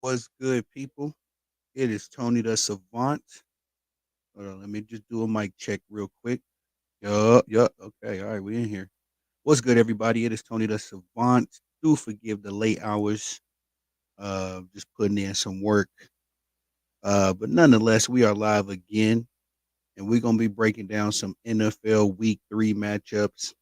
What's good, people? It is Tony the Savant. Hold on, let me just do a mic check real quick. Yup. Okay, all right, we in here. What's good, everybody? It is Tony the Savant. Do forgive the late hours. Just putting in some work. But nonetheless, we are live again, and we're gonna be breaking down some NFL Week 3 matchups.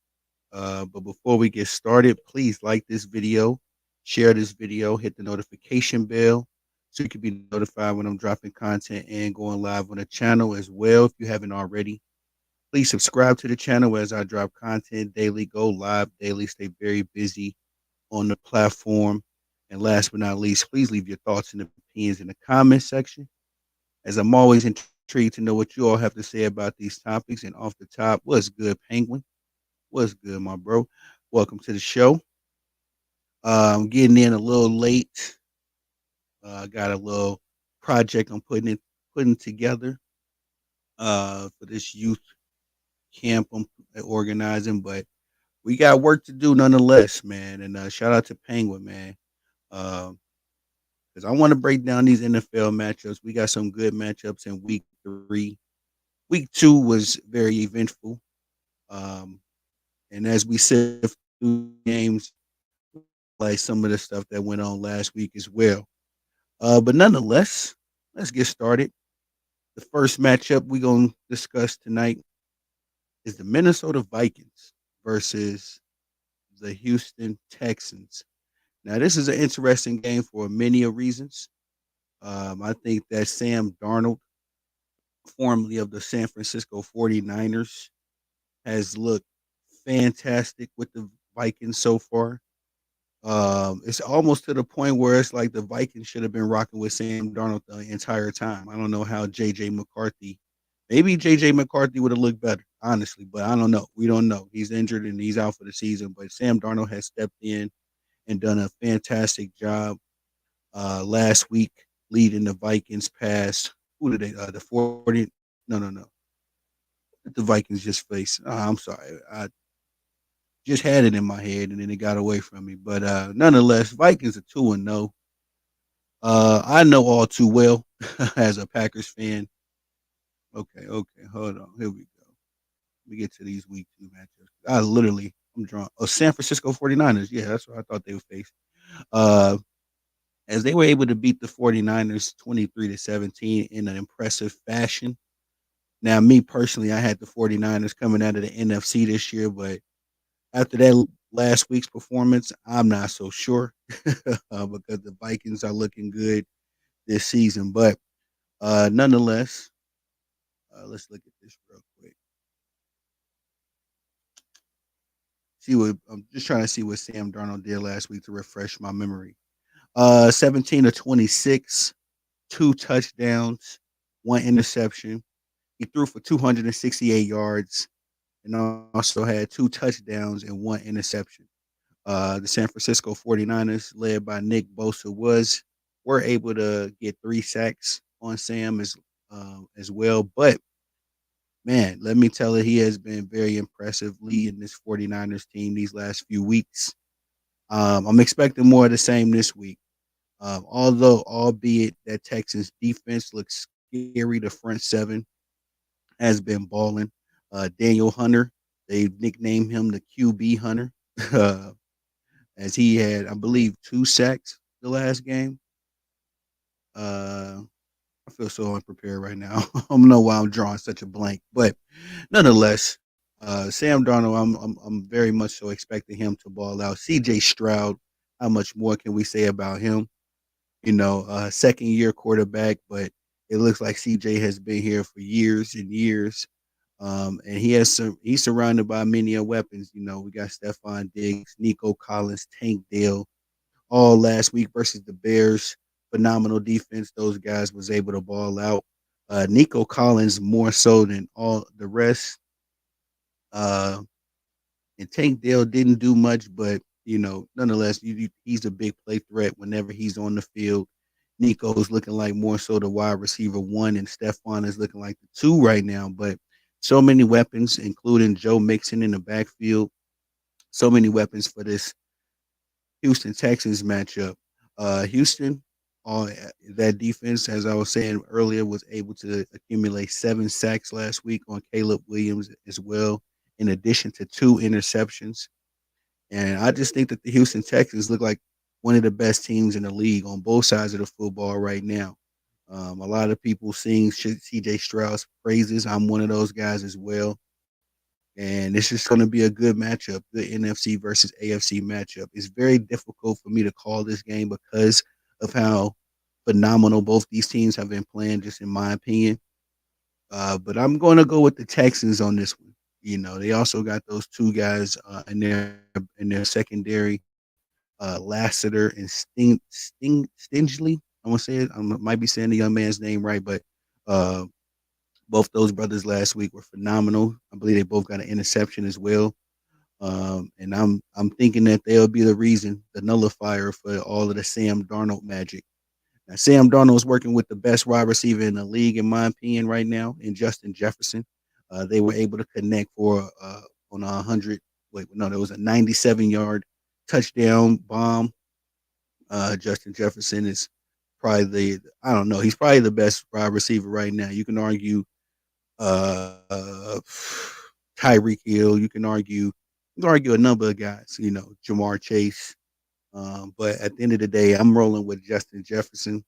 But before we get started, please like this video, share this video, hit the notification bell so you can be notified when I'm dropping content and going live on the channel as well. If you haven't already, please subscribe to the channel as I drop content daily, go live daily, stay very busy on the platform. And last but not least, please leave your thoughts and opinions in the comment section, as I'm always intrigued to know what you all have to say about these topics. And off the top, what's good, Penguin? What's good, my bro? Welcome to the show. I'm getting in a little late. Got a little project I'm putting together for this youth camp I'm organizing, but we got work to do nonetheless, man. And shout out to Penguin, man, because I want to break down these NFL matchups. We got some good matchups in Week 3. Week 2 was very eventful, um, and as we sift through games, like some of the stuff that went on last week as well. But nonetheless, let's get started. The first matchup we're going to discuss tonight is the Minnesota Vikings versus the Houston Texans. Now, this is an interesting game for many of reasons. I think that Sam Darnold, formerly of the San Francisco 49ers, has looked fantastic with the Vikings so far. It's almost to the point where it's like the Vikings should have been rocking with Sam Darnold the entire time. I don't know how JJ McCarthy, maybe JJ McCarthy would have looked better, honestly, but I don't know. We don't know. He's injured and he's out for the season, but Sam Darnold has stepped in and done a fantastic job last week leading the Vikings past who did they the 40 no. The Vikings just faced. I'm sorry. I just had it in my head and then it got away from me. But nonetheless, Vikings are 2-0. I know all too well as a Packers fan. Okay, hold on. Here we go. We get to these week 2 matchups. I'm drawn. Oh, San Francisco 49ers. Yeah, that's what I thought they would face. Uh, as they were able to beat the 49ers 23-17 in an impressive fashion. Now, me personally, I had the 49ers coming out of the NFC this year, but after that last week's performance, I'm not so sure because the Vikings are looking good this season. But nonetheless, let's look at this real quick. See what I'm just trying to see what Sam Darnold did last week to refresh my memory. 17 to 26, 2 touchdowns, 1 interception. He threw for 268 yards and also had 2 touchdowns and 1 interception. The San Francisco 49ers, led by Nick Bosa, were able to get 3 sacks on Sam as well. But man, let me tell you, he has been very impressive leading this 49ers team these last few weeks. I'm expecting more of the same this week. Albeit that Texans defense looks scary, the front seven has been balling. Daniel Hunter, they nicknamed him the QB Hunter, as he had, I believe, 2 sacks the last game. Uh, I feel so unprepared right now. I don't know why I'm drawing such a blank, but nonetheless, Sam Darnold, I'm very much so expecting him to ball out. C.J. Stroud, how much more can we say about him? Second year quarterback, but it looks like CJ has been here for years and years. And he's surrounded by many weapons. We got Stephon Diggs, Nico Collins, Tank Dell, all last week versus the Bears. Phenomenal defense. Those guys was able to ball out. Nico Collins more so than all the rest. Uh, and Tank Dell didn't do much, but nonetheless, he's a big play threat whenever he's on the field. Nico's looking like more so the wide receiver 1, and Stephon is looking like the 2 right now. But so many weapons, including Joe Mixon in the backfield. So many weapons for this Houston Texans matchup. Houston, all that defense, as I was saying earlier, was able to accumulate 7 sacks last week on Caleb Williams as well, in addition to 2 interceptions. And I just think that the Houston Texans look like one of the best teams in the league on both sides of the football right now. A lot of people sing CJ Stroud's praises. I'm one of those guys as well. And it's just going to be a good matchup, the NFC versus AFC matchup. It's very difficult for me to call this game because of how phenomenal both these teams have been playing, just in my opinion. But I'm going to go with the Texans on this one. You know, they also got those two guys in their secondary, Lassiter and Stingley. I want to say it. I might be saying the young man's name right, but uh, both those brothers last week were phenomenal. I believe they both got an interception as well. And I'm thinking that they'll be the reason, the nullifier for all of the Sam Darnold magic. Now, Sam Darnold is working with the best wide receiver in the league, in my opinion, right now, in Justin Jefferson. They were able to connect for on 100. Wait, no, there was a 97-yard touchdown bomb. Justin Jefferson is probably I don't know, he's probably the best wide receiver right now. You can argue uh, Tyreek Hill. You can argue a number of guys. You know, Jamar Chase. But at the end of the day, I'm rolling with Justin Jefferson,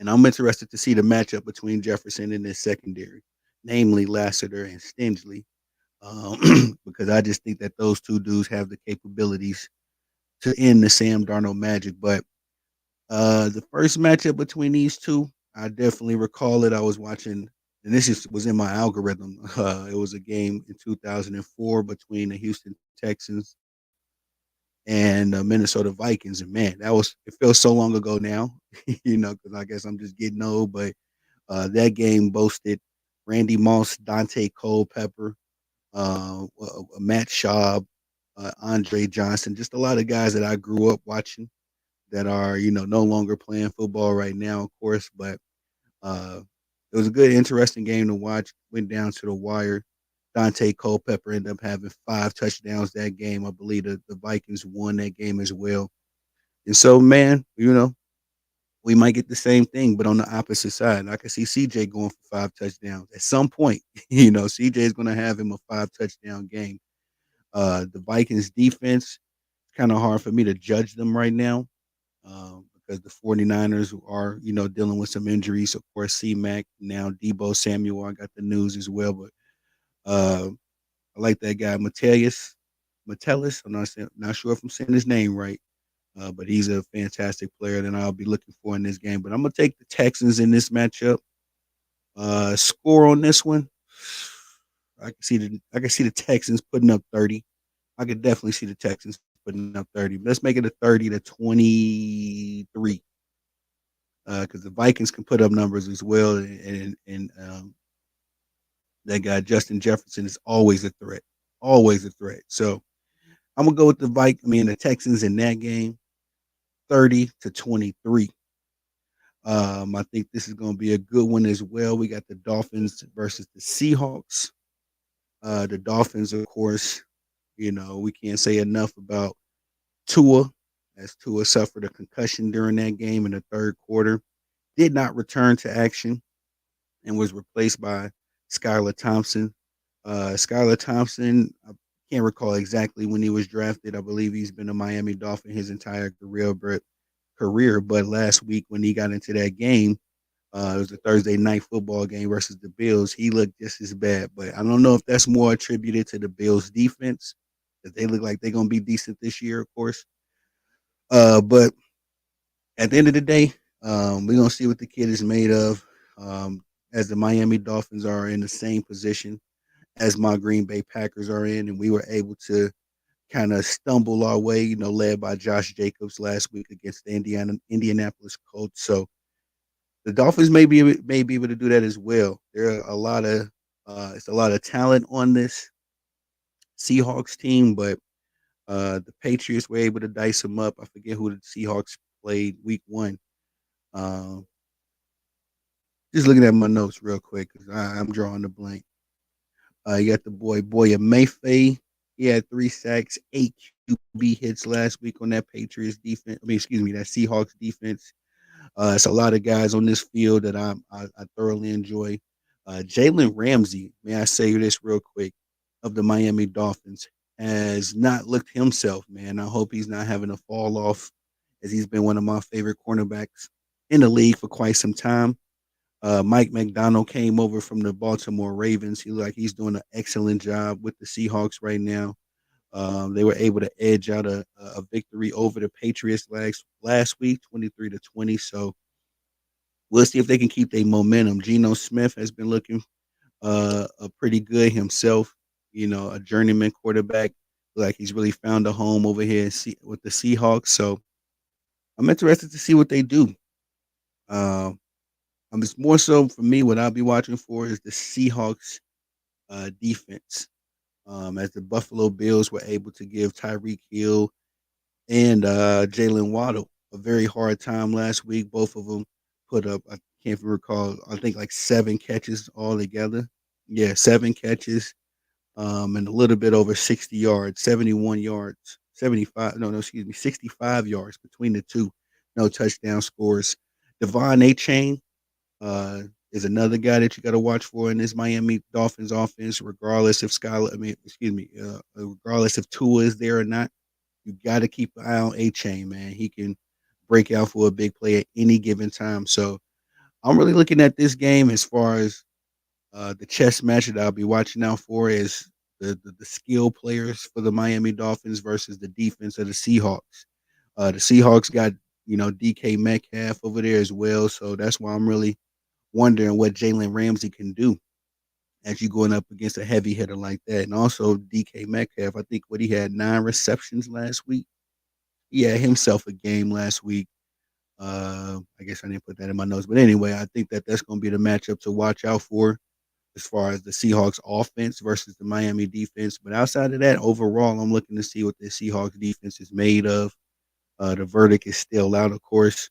and I'm interested to see the matchup between Jefferson and his secondary, namely Lassiter and Stingley, because I just think that those two dudes have the capabilities to end the Sam Darnold magic. But the first matchup between these two, I definitely recall it. I was watching, and was in my algorithm. It was a game in 2004 between the Houston Texans and the Minnesota Vikings, and man, it feels so long ago now, because I guess I'm just getting old. But that game boasted Randy Moss, Dante Culpepper, Matt Schaub, Andre Johnson, just a lot of guys that I grew up watching that are no longer playing football right now, of course. But uh, it was a good, interesting game to watch. Went down to the wire. Dante Culpepper ended up having 5 touchdowns that game. I believe the Vikings won that game as well. And so, man, we might get the same thing, but on the opposite side. I can see CJ going for 5 touchdowns at some point. CJ is going to have him a 5 touchdown game. The Vikings defense, it's kind of hard for me to judge them right now, because the 49ers are, dealing with some injuries. Of course, C-Mac, now Debo Samuel, I got the news as well. But uh, I like that guy, Metellus. I'm not sure if I'm saying his name right, but he's a fantastic player that I'll be looking for in this game. But I'm going to take the Texans in this matchup. Score on this one, I can see the Texans putting up 30. I could definitely see the Texans putting up 30. Let's make it a 30-23. Because the Vikings can put up numbers as well, and that guy Justin Jefferson is always a threat. So I'm gonna go with the Texans in that game, 30-23. I think this is gonna be a good one as well. We got the Dolphins versus the Seahawks. The Dolphins, of course, we can't say enough about Tua, as Tua suffered a concussion during that game in the third quarter, did not return to action, and was replaced by Skylar Thompson. Skylar Thompson, I can't recall exactly when he was drafted. I believe he's been a Miami Dolphin his entire career. But last week when he got into that game, it was a Thursday night football game versus the Bills. He looked just as bad, but I don't know if that's more attributed to the Bills defense, that they look like they're going to be decent this year, of course. But at the end of the day, we're going to see what the kid is made of. As the Miami Dolphins are in the same position as my Green Bay Packers are in, and we were able to kind of stumble our way, led by Josh Jacobs last week against the Indianapolis Colts. So the Dolphins may be able to do that as well. There are it's a lot of talent on this Seahawks team, but the Patriots were able to dice them up. I forget who the Seahawks played week 1. Um, just looking at my notes real quick because I'm drawing the blank. You got the Boya Mayfair. He had 3 sacks, 8 QB hits last week on that Patriots defense. That Seahawks defense. It's a lot of guys on this field that I thoroughly enjoy. Jalen Ramsey, may I say this real quick, of the Miami Dolphins, has not looked himself, man. I hope he's not having a fall off, as he's been one of my favorite cornerbacks in the league for quite some time. Mike McDonald came over from the Baltimore Ravens. He like he's doing an excellent job with the Seahawks right now. They were able to edge out a victory over the Patriots last week, 23-20. So we'll see if they can keep their momentum. Geno Smith has been looking pretty good himself. A journeyman quarterback. Like he's really found a home over here with the Seahawks. So I'm interested to see what they do. It's more so for me. What I'll be watching for is the Seahawks defense. As the Buffalo Bills were able to give Tyreek Hill and Jalen Waddle a very hard time last week. Both of them put up, I can't recall, I think like 7 catches altogether. Yeah, 7 catches, and a little bit over 60 yards, 71 yards, 75, no, excuse me, 65 yards between the two. No touchdown scores. Devon Achane uh, is another guy that you got to watch for in this Miami Dolphins offense, regardless if regardless if Tua is there or not. You got to keep an eye on A-Chain, man. He can break out for a big play at any given time. So I'm really looking at this game as far as the chess match that I'll be watching out for is the skill players for the Miami Dolphins versus the defense of the Seahawks. The Seahawks got, DK Metcalf over there as well. So that's why I'm really wondering what Jalen Ramsey can do as you going up against a heavy hitter like that. And also DK Metcalf, I think he had 9 receptions last week. He had himself a game last week. I guess I didn't put that in my notes, but anyway, I think that that's going to be the matchup to watch out for as far as the Seahawks offense versus the Miami defense. But outside of that, overall, I'm looking to see what the Seahawks defense is made of. The verdict is still out, of course.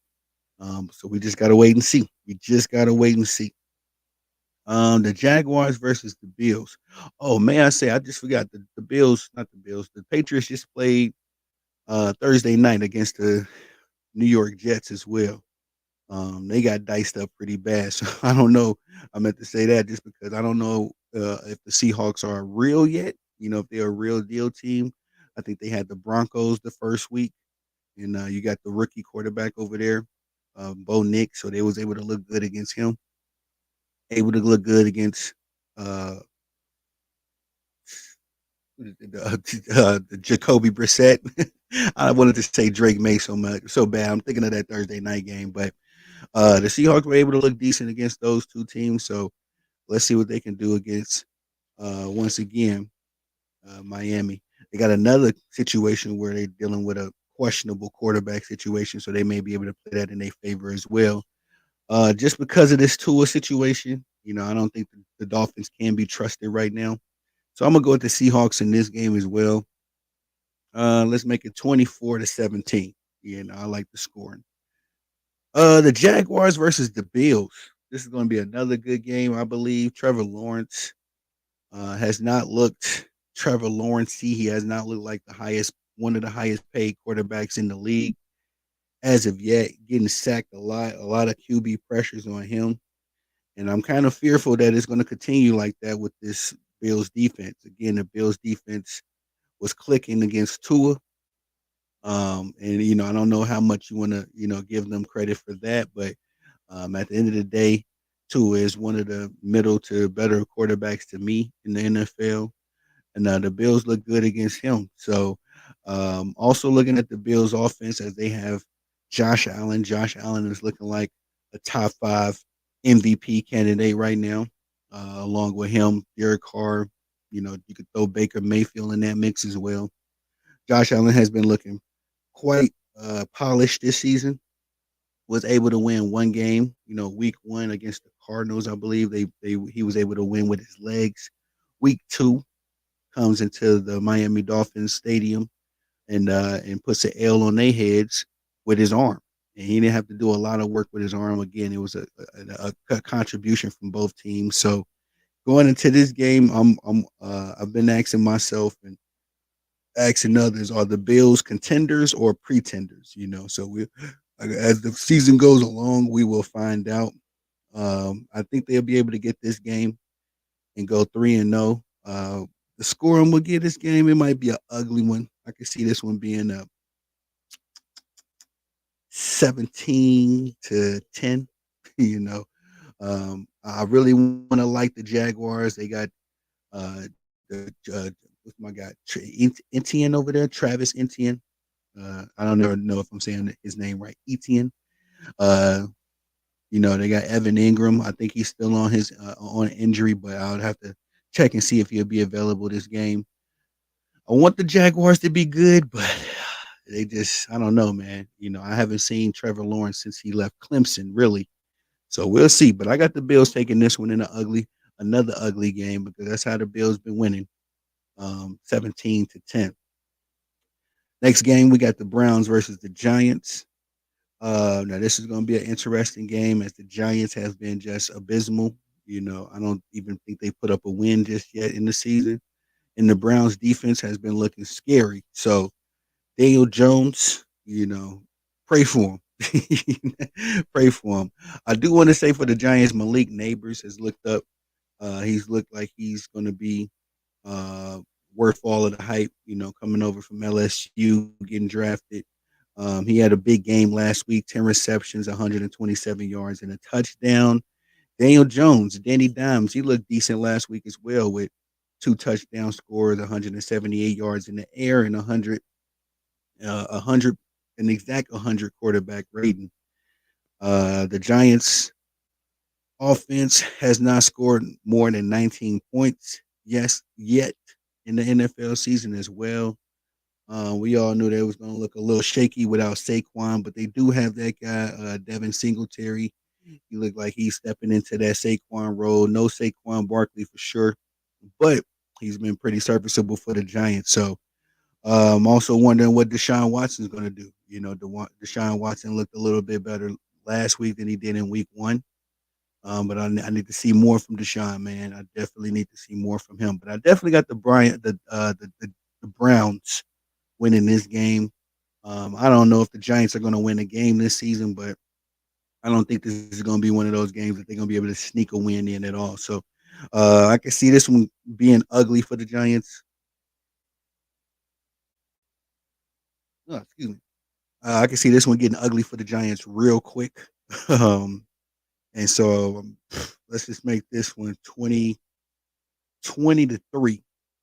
So we just got to wait and see. We just got to wait and see. The Jaguars versus the Bills. Oh, may I say, I just forgot the Bills, not the Bills, the Patriots just played Thursday night against the New York Jets as well. They got diced up pretty bad. So I don't know. I meant to say that just because I don't know if the Seahawks are real yet. If they're a real deal team. I think they had the Broncos the first week, and you got the rookie quarterback over there, Bo Nick. So they was able to look good against him. Able to look good against uh, the Jacoby Brissett. I wanted to say Drake May so bad. I'm thinking of that Thursday night game, but the Seahawks were able to look decent against those two teams. So let's see what they can do against once again Miami. They got another situation where they're dealing with a questionable quarterback situation, so they may be able to play that in their favor as well. Just because of this Tua situation, I don't think the Dolphins can be trusted right now. So I'm gonna go with the Seahawks in this game as well. Let's make it 24-17. I like the scoring. The Jaguars versus the Bills. This is going to be another good game, I believe. Trevor Lawrence has not looked Trevor Lawrence. He has not looked like one of the highest paid quarterbacks in the league as of yet. Getting sacked a lot of QB pressures on him, and I'm kind of fearful that it's going to continue like that with this Bills defense. Again, the Bills defense was clicking against Tua. And I don't know how much you want to, give them credit for that, but at the end of the day, Tua is one of the middle to better quarterbacks to me in the NFL, and the Bills look good against him. So, also looking at the Bills' offense as they have Josh Allen. Josh Allen is looking like a top 5 MVP candidate right now, along with him, Derek Carr. You could throw Baker Mayfield in that mix as well. Josh Allen has been looking quite polished this season. Was able to win one game, week 1 against the Cardinals. I believe he was able to win with his legs. Week 2 comes into the Miami Dolphins stadium and puts an L on their heads with his arm. And he didn't have to do a lot of work with his arm. Again, it was a contribution from both teams. So going into this game, I've been asking myself and asking others, are the Bills contenders or pretenders? So As the season goes along, we will find out. I think they'll be able to get this game and go 3-0. The scoring we'll get this game, it might be an ugly one. I can see this one being a 17-10. You know, I really want to like the Jaguars. They got what's my guy Etienne over there, Travis Etienne. I don't ever know if I'm saying his name right, Etienne. Uh, they got Evan Ingram. I think he's still on his on injury, but I would have to check and see if he'll be available this game. I want the Jaguars to be good, but they just I don't know, man. I haven't seen Trevor Lawrence since he left Clemson, really. So we'll see. But I got the Bills taking this one in another ugly game because that's how the Bills been winning, 17-10. Next game we got the Browns versus the Giants. Now this is going to be an interesting game as the Giants have been just abysmal. I don't even think they put up a win just yet in the season, and the Browns defense has been looking scary. So Daniel Jones, pray for him. Pray for him. I do want to say for the Giants, Malik Neighbors has looked up. He's looked like he's going to be uh, worth all of the hype, coming over from LSU, getting drafted. He had a big game last week, 10 receptions, 127 yards, and a touchdown. Daniel Jones, Danny Dimes, he looked decent last week as well with 2 touchdown scores, 178 yards in the air, and 100, an exact 100 quarterback rating. The Giants offense has not scored more than 19 points, yet in the NFL season as well. We all knew they was going to look a little shaky without Saquon, but they do have that guy, Devin Singletary. He looked like he's stepping into that Saquon role. No Saquon Barkley for sure, but he's been pretty serviceable for the Giants. So I'm also wondering what Deshaun Watson's going to do. Deshaun Watson looked a little bit better last week than he did in week one. But I need to see more from Deshaun, man. I definitely need to see more from him. But I definitely got the Browns winning this game. I don't know if the Giants are going to win a game this season, but I don't think this is going to be one of those games that they're going to be able to sneak a win in at all. So I can see this one being ugly for the Giants. Oh, excuse me. I can see this one getting ugly for the Giants real quick. um, and so let's just make this one 20-3.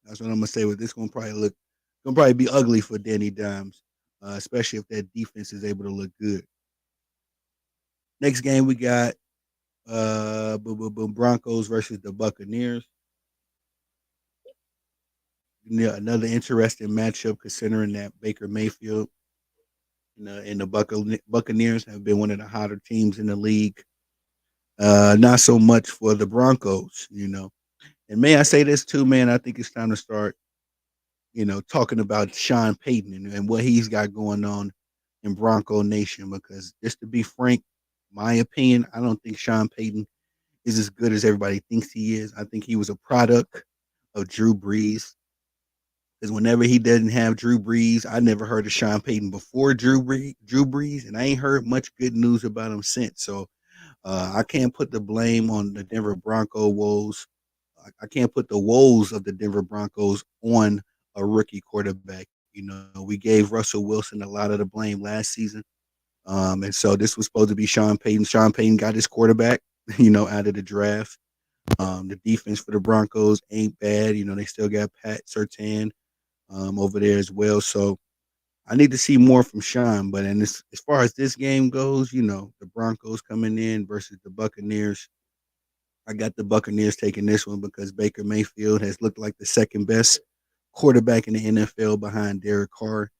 That's what I'm gonna say. With this one, gonna probably be ugly for Danny Dimes, especially if that defense is able to look good. Next game we got Broncos versus the Buccaneers. Yeah, another interesting matchup considering that Baker Mayfield and the Buccaneers have been one of the hotter teams in the league. Not so much for the Broncos. And may I say this too, man? I think it's time to start, talking about Sean Payton and what he's got going on in Bronco Nation. Because just to be frank, my opinion, I don't think Sean Payton is as good as everybody thinks he is. I think he was a product of Drew Brees. Because whenever he didn't have Drew Brees, I never heard of Sean Payton before Drew Brees, and I ain't heard much good news about him since. So I can't put the blame on the Denver Bronco woes. I can't put the woes of the Denver Broncos on a rookie quarterback. We gave Russell Wilson a lot of the blame last season. And so this was supposed to be Sean Payton. Sean Payton got his quarterback, out of the draft. The defense for the Broncos ain't bad. They still got Pat Surtain over there as well. So I need to see more from Sean. But as far as this game goes, the Broncos coming in versus the Buccaneers. I got the Buccaneers taking this one because Baker Mayfield has looked like the second best quarterback in the NFL behind Derek Carr.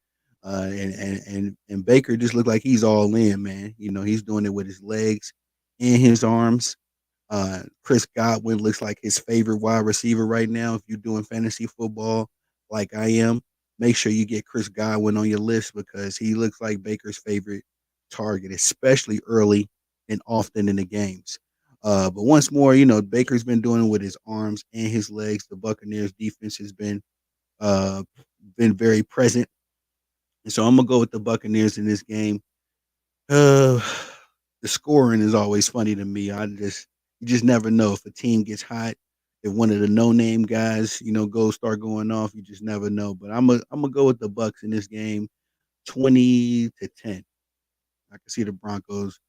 And Baker just looked like he's all in, man. He's doing it with his legs and his arms. Chris Godwin looks like his favorite wide receiver right now. If you're doing fantasy football like I am, make sure you get Chris Godwin on your list because he looks like Baker's favorite target, especially early and often in the games. But once more, Baker's been doing it with his arms and his legs. The Buccaneers defense has been very present. And so I'm gonna go with the Buccaneers in this game. Uh, the scoring is always funny to me. You just never know if a team gets hot. If one of the no name guys, goes start going off, you just never know. But I'm gonna go with the Bucks in this game, 20-10. I can see the Broncos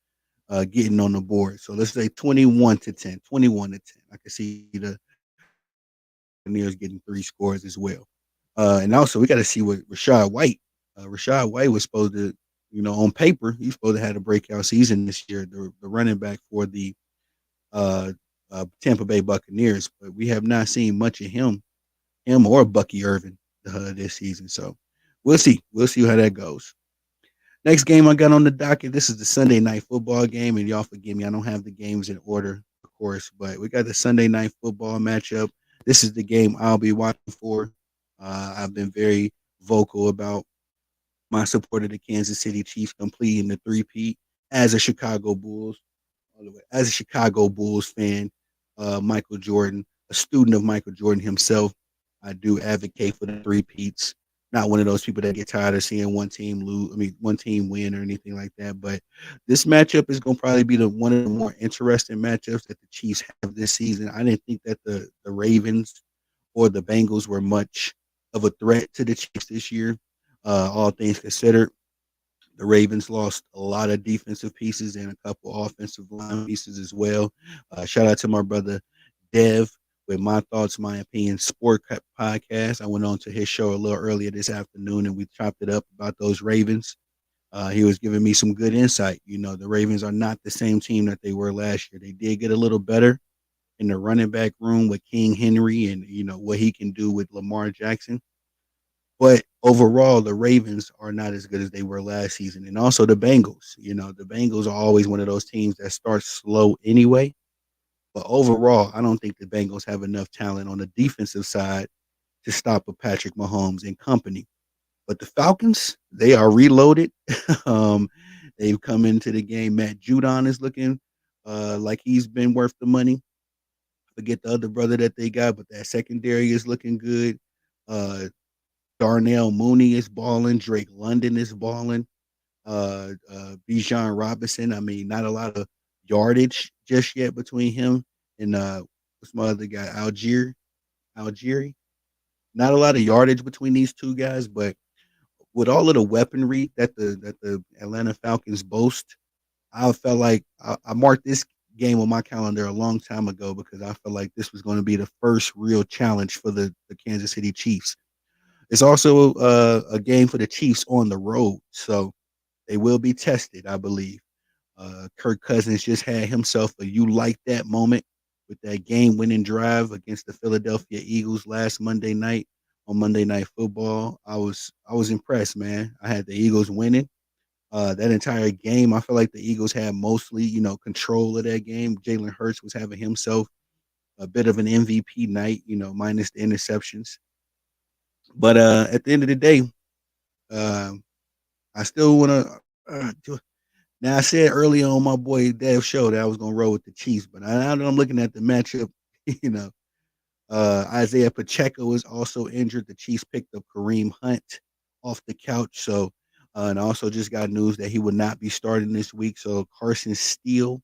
getting on the board. So let's say 21-10, 21-10. I can see the Buccaneers getting 3 scores as well. And also we got to see what Rashad White. Rashad White was supposed to, on paper, he's supposed to have a breakout season this year. The running back for the uh, Tampa Bay Buccaneers, but we have not seen much of him or Bucky Irvin this season. So we'll see. We'll see how that goes. Next game I got on the docket. This is the Sunday night football game, and y'all forgive me. I don't have the games in order, of course, but we got the Sunday night football matchup. This is the game I'll be watching for. I've been very vocal about my support of the Kansas City Chiefs completing the three-peat as a Chicago Bulls, as a Chicago Bulls fan. Michael Jordan, a student of Michael Jordan himself, I do advocate for the three-peats. Not one of those people that get tired of seeing one team lose. I mean, one team win or anything like that. But this matchup is going to probably be the one of the more interesting matchups that the Chiefs have this season. I didn't think that the Ravens or the Bengals were much of a threat to the Chiefs this year. All things considered, the Ravens lost a lot of defensive pieces and a couple offensive line pieces as well. Shout out to my brother Dev with My Thoughts, My Opinion Sport podcast. I went on to his show a little earlier this afternoon and we chopped it up about those Ravens. He was giving me some good insight. The Ravens are not the same team that they were last year. They did get a little better in the running back room with King Henry and, what he can do with Lamar Jackson. But overall, the Ravens are not as good as they were last season. And also the Bengals. The Bengals are always one of those teams that starts slow anyway. But overall, I don't think the Bengals have enough talent on the defensive side to stop a Patrick Mahomes and company. But the Falcons, they are reloaded. um, they've come into the game. Matt Judon is looking like he's been worth the money. Forget the other brother that they got, but that secondary is looking good. Uh, Darnell Mooney is balling. Drake London is balling. Bijan Robinson. I mean, not a lot of yardage just yet between him and what's my other guy, Algieri. Not a lot of yardage between these two guys, but with all of the weaponry that the Atlanta Falcons boast, I felt like I marked this game on my calendar a long time ago because I felt like this was going to be the first real challenge for the Kansas City Chiefs. It's also a game for the Chiefs on the road, so they will be tested, I believe. Kirk Cousins just had himself a "you like that" moment with that game-winning drive against the Philadelphia Eagles last Monday night on Monday Night Football. I was impressed, man. I had the Eagles winning. That entire game, I feel like the Eagles had mostly, control of that game. Jalen Hurts was having himself a bit of an MVP night, minus the interceptions. But at the end of the day, uh, I still want to. Do Now I said earlier on my boy Dev show that I was gonna roll with the Chiefs, but now that I'm looking at the matchup, you know, Isaiah Pacheco is also injured. The Chiefs picked up Kareem Hunt off the couch, so and I also just got news that he would not be starting this week. So Carson Steele,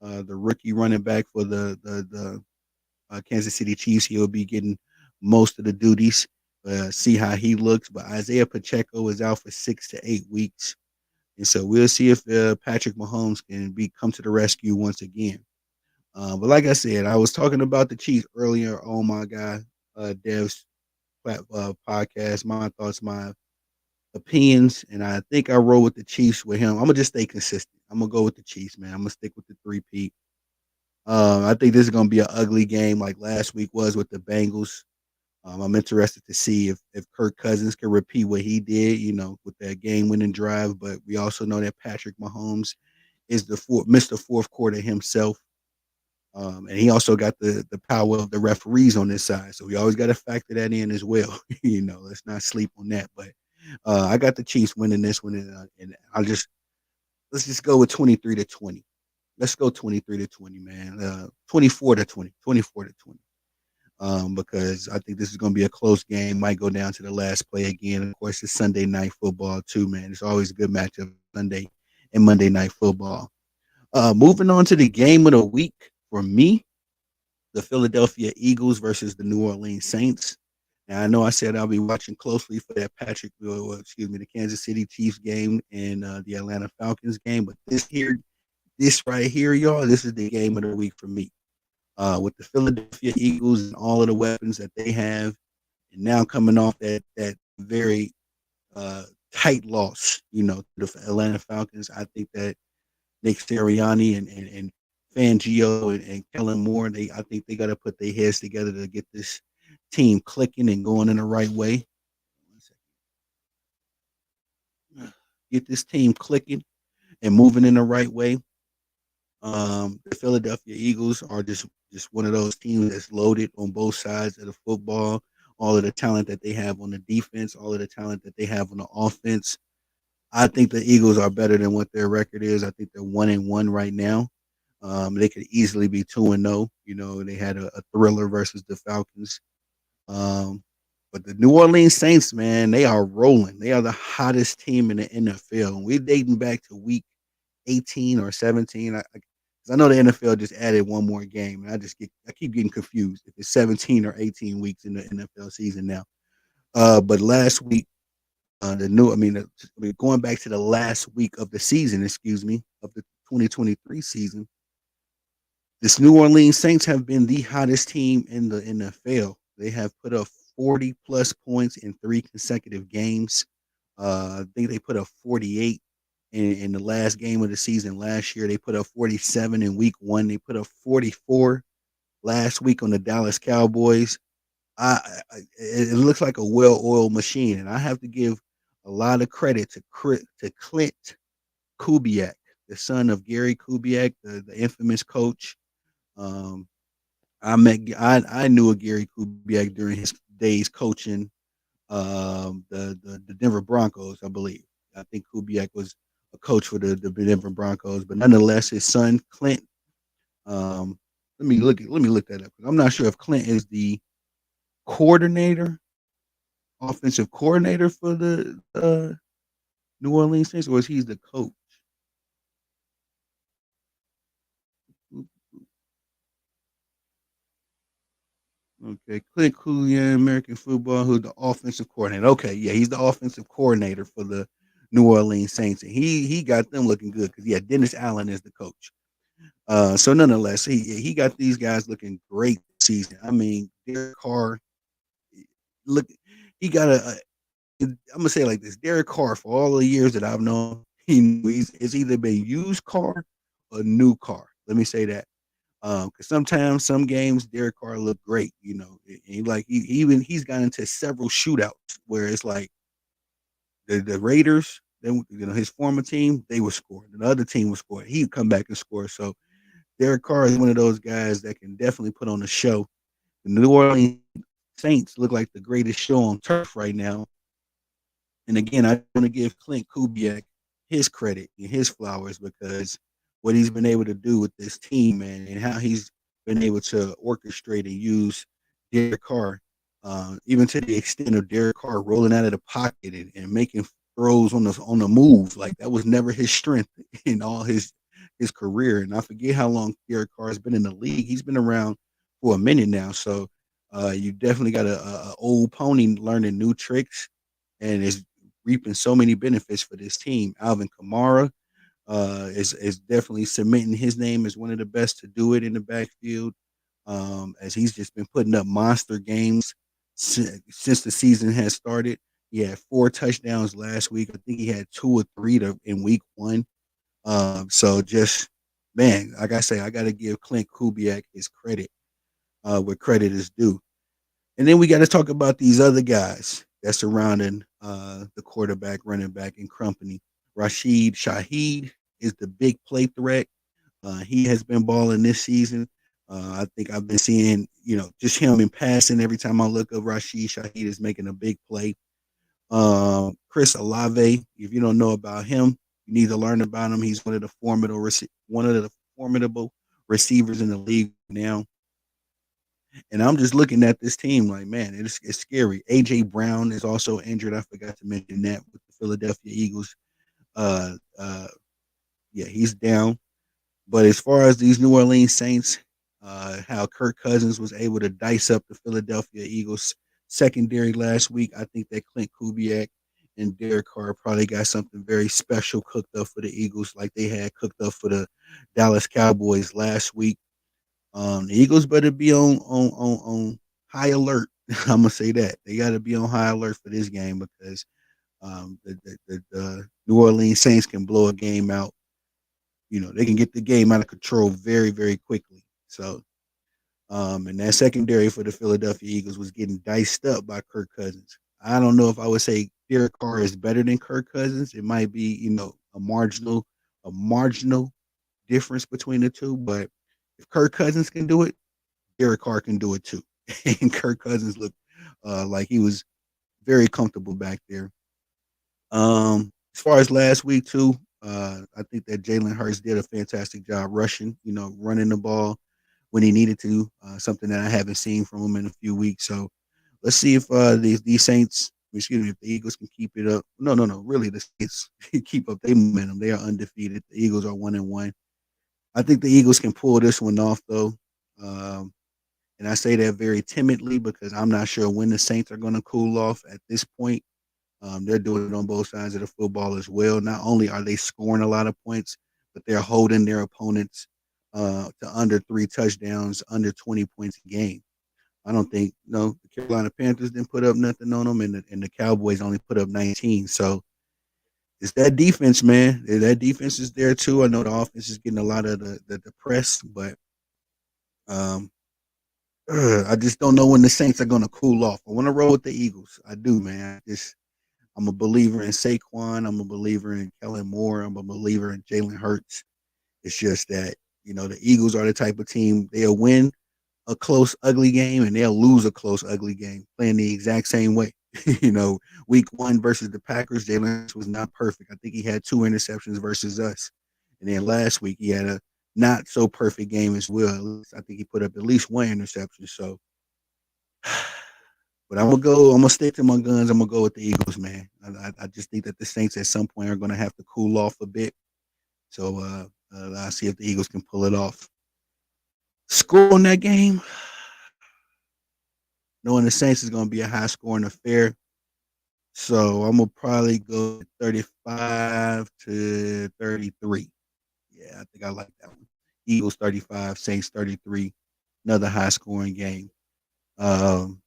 the rookie running back for the Kansas City Chiefs, he'll be getting most of the duties. See how he looks, but Isaiah Pacheco is out for 6 to 8 weeks. And so we'll see if Patrick Mahomes can come to the rescue once again. But like I said, I was talking about the Chiefs earlier on my guy Dev's podcast, My Thoughts, My Opinions, and I think I roll with the Chiefs with him. I'm gonna just stay consistent. I'm gonna go with the Chiefs, man. I'm gonna stick with the three-peat. I think this is gonna be an ugly game like last week was with the Bengals. I'm interested to see if Kirk Cousins can repeat what he did, with that game-winning drive. But we also know that Patrick Mahomes is Mr. Fourth Quarter himself, and he also got the power of the referees on his side. So we always got to factor that in as well. Let's not sleep on that. But I got the Chiefs winning this one, and let's just go with 23-20. Let's go 23-20, man. 24-20, 24-20. Because I think this is going to be a close game. Might go down to the last play again. Of course, it's Sunday night football too, man. It's always a good matchup Sunday and Monday Night Football. Moving on to the game of the week for me, the Philadelphia Eagles versus the New Orleans Saints. Now I know I said I'll be watching closely for that the Kansas City Chiefs game and the Atlanta Falcons game, but this right here, y'all, this is the game of the week for me. With the Philadelphia Eagles and all of the weapons that they have, and now coming off that very tight loss, to the Atlanta Falcons, I think that Nick Sirianni and Fangio and Kellen Moore, I think they got to put their heads together to get this team clicking and going in the right way. Get this team clicking and moving in the right way. The Philadelphia Eagles are just one of those teams that's loaded on both sides of the football. All of the talent that they have on the defense, all of the talent that they have on the offense. I think the Eagles are better than what their record is. I think they're 1-1 right now. They could easily be 2-0. They had a thriller versus the Falcons. But the New Orleans Saints, man, they are rolling. They are the hottest team in the NFL. We're dating back to week 18 or 17. I know the NFL just added one more game, and I keep getting confused if it's 17 or 18 weeks in the NFL season now. But last week, going back to the last week of the season, of the 2023 season, this New Orleans Saints have been the hottest team in the NFL. They have put up 40 plus points in 3 consecutive games. I think they put up 48 in the last game of the season last year. They put up 47 in week 1. They put up 44 last week on the Dallas Cowboys. It looks like a well-oiled machine, and I have to give a lot of credit to Clint Kubiak, the son of Gary Kubiak, the infamous coach. I knew a Gary Kubiak during his days coaching the Denver Broncos, I believe. I think Kubiak was a coach for the Denver Broncos, but nonetheless, his son Clint. Let me look that up. I'm not sure if Clint is the offensive coordinator for the New Orleans Saints, or is he the coach? Okay, Clint Coulier, American football, who's the offensive coordinator. Okay, yeah, he's the offensive coordinator for the New Orleans Saints, and he got them looking good because Dennis Allen is the coach. So nonetheless, he got these guys looking great this season. I mean, Derek Carr, look, he got I'm gonna say it like this: Derek Carr, for all the years that I've known, it's either been used car or new car. Let me say that. Because sometimes some games Derek Carr look great, he's gotten into several shootouts where it's like the Raiders, then his former team, they were scoring, and the other team was scoring. He'd come back and score. So Derek Carr is one of those guys that can definitely put on a show. The New Orleans Saints look like the greatest show on turf right now. And again, I want to give Clint Kubiak his credit and his flowers because what he's been able to do with this team, man, and how he's been able to orchestrate and use Derek Carr, even to the extent of Derek Carr rolling out of the pocket and making throws on the move. Like that was never his strength in all his career. And I forget how long Derek Carr has been in the league. He's been around for a minute now. So you definitely got a old pony learning new tricks and is reaping so many benefits for this team. Alvin Kamara is definitely cementing his name as one of the best to do it in the backfield. As he's just been putting up monster games since the season has started. He had 4 touchdowns last week. I think he had 2 or 3 in week 1. So just, man, like I say, I got to give Clint Kubiak his credit where credit is due. And then we got to talk about these other guys that's surrounding the quarterback, running back, and company. Rashid Shaheed is the big play threat. He has been balling this season. I think I've been seeing, just him in passing. Every time I look up, Rashid Shaheed is making a big play. Chris Olave, if you don't know about him, you need to learn about him. He's one of the formidable receivers in the league now. And I'm just looking at this team like, man, it's scary. AJ Brown is also injured. I forgot to mention that with the Philadelphia Eagles. Yeah, he's down. But as far as these New Orleans Saints, how Kirk Cousins was able to dice up the Philadelphia Eagles secondary last week, I think that Clint Kubiak and Derek Carr probably got something very special cooked up for the Eagles, like they had cooked up for the Dallas Cowboys last week. The Eagles better be on high alert. I'm gonna say that they got to be on high alert for this game because the New Orleans Saints can blow a game out. They can get the game out of control very, very quickly. So, and that secondary for the Philadelphia Eagles was getting diced up by Kirk Cousins. I don't know if I would say Derek Carr is better than Kirk Cousins. It might be, a marginal difference between the two. But if Kirk Cousins can do it, Derek Carr can do it too. And Kirk Cousins looked like he was very comfortable back there. As far as last week too, I think that Jalen Hurts did a fantastic job rushing, running the ball when he needed to. Something that I haven't seen from him in a few weeks. So let's see if these Saints, excuse me, if the Eagles can keep it up. No, no, no. Really, the Saints keep up their momentum. They are undefeated. The Eagles are 1-1. I think the Eagles can pull this one off though. Um, and I say that very timidly because I'm not sure when the Saints are going to cool off at this point. They're doing it on both sides of the football as well. Not only are they scoring a lot of points, but they're holding their opponents to under 3 touchdowns, under 20 points a game. I don't think the Carolina Panthers didn't put up nothing on them, and the Cowboys only put up 19. So it's that defense, man. That defense is there too. I know the offense is getting a lot of the press, but um, I just don't know when the Saints are going to cool off. I want to roll with the Eagles. I do, man. I'm a believer in Saquon. I'm a believer in Kellen Moore. I'm a believer in Jalen Hurts. It's just that, the Eagles are the type of team they'll win a close, ugly game and they'll lose a close, ugly game playing the exact same way. Week 1 versus the Packers, Jalen Hurts was not perfect. I think he had 2 interceptions versus us. And then last week he had a not so perfect game as well. I think he put up at least 1 interception. So but I'm gonna go. I'm gonna stick to my guns. I'm gonna go with the Eagles, man. I just think that the Saints at some point are gonna have to cool off a bit. So I'll see if the Eagles can pull it off. Score on that game, knowing the Saints is gonna be a high scoring affair. So I'm gonna probably go 35-33. Yeah, I think I like that one. Eagles 35, Saints 33. Another high scoring game. Um,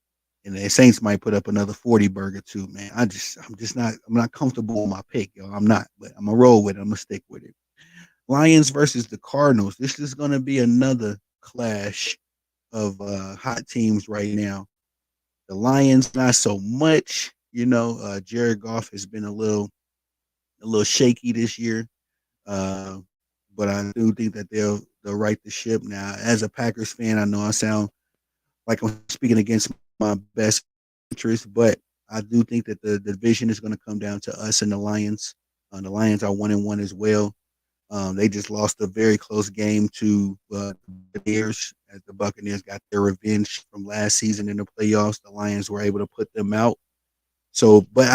and the Saints might put up another 40 burger too, man. I'm not comfortable with my pick, yo. I'm not, but I'm gonna roll with it. I'm gonna stick with it. Lions versus the Cardinals. This is gonna be another clash of hot teams right now. The Lions, not so much. Jared Goff has been a little shaky this year. Uh, but I do think that they'll right the ship. Now, as a Packers fan, I know I sound like I'm speaking against my best interest, but I do think that the division is going to come down to us and the Lions. The Lions are 1-1 as well. They just lost a very close game to the Buccaneers as the Buccaneers got their revenge from last season in the playoffs. The Lions were able to put them out. So, but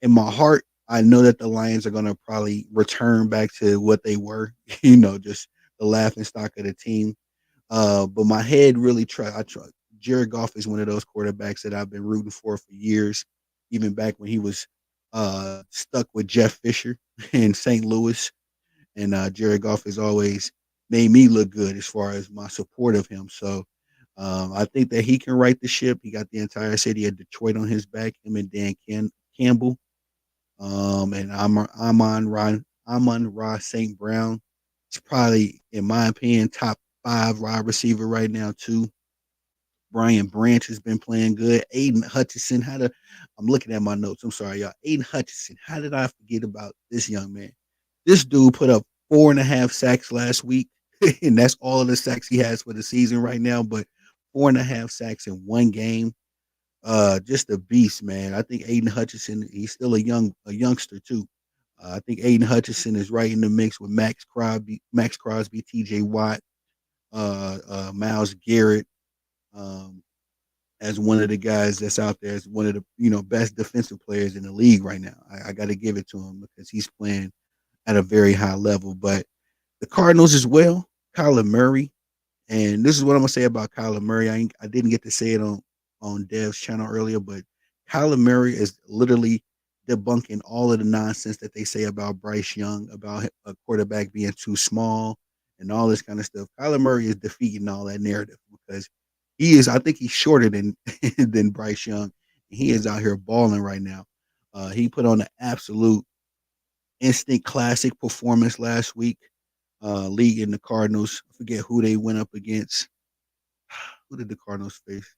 in my heart, I know that the Lions are going to probably return back to what they were, just the laughing stock of the team. But my head really I try. Jared Goff is one of those quarterbacks that I've been rooting for years, even back when he was stuck with Jeff Fisher in St. Louis. And Jared Goff has always made me look good as far as my support of him. So I think that he can right the ship. He got the entire city of Detroit on his back, him and Dan Campbell. And Amon-Ra St. Brown. It's probably, in my opinion, top 5 wide receiver right now, too. Brian Branch has been playing good. Aiden Hutchinson. I'm looking at my notes. I'm sorry, y'all. Aiden Hutchinson. How did I forget about this young man? This dude put up 4.5 sacks last week, and that's all of the sacks he has for the season right now. But 4.5 sacks in one game. Just a beast, man. I think Aiden Hutchinson, he's still a youngster too. I think Aiden Hutchinson is right in the mix with Max Crosby, T.J. Watt, Myles Garrett, um, as one of the guys that's out there as one of the best defensive players in the league right now. I got to give it to him because he's playing at a very high level. But the Cardinals as well, Kyler Murray, and this is what I'm gonna say about Kyler Murray. I didn't get to say it on Dev's channel earlier, but Kyler Murray is literally debunking all of the nonsense that they say about Bryce Young, about a quarterback being too small and all this kind of stuff. Kyler Murray is defeating all that narrative because he is. I think he's shorter than than Bryce Young. He is out here balling right now. He put on an absolute instant classic performance last week, leading the Cardinals. I forget who they went up against. Who did the Cardinals face?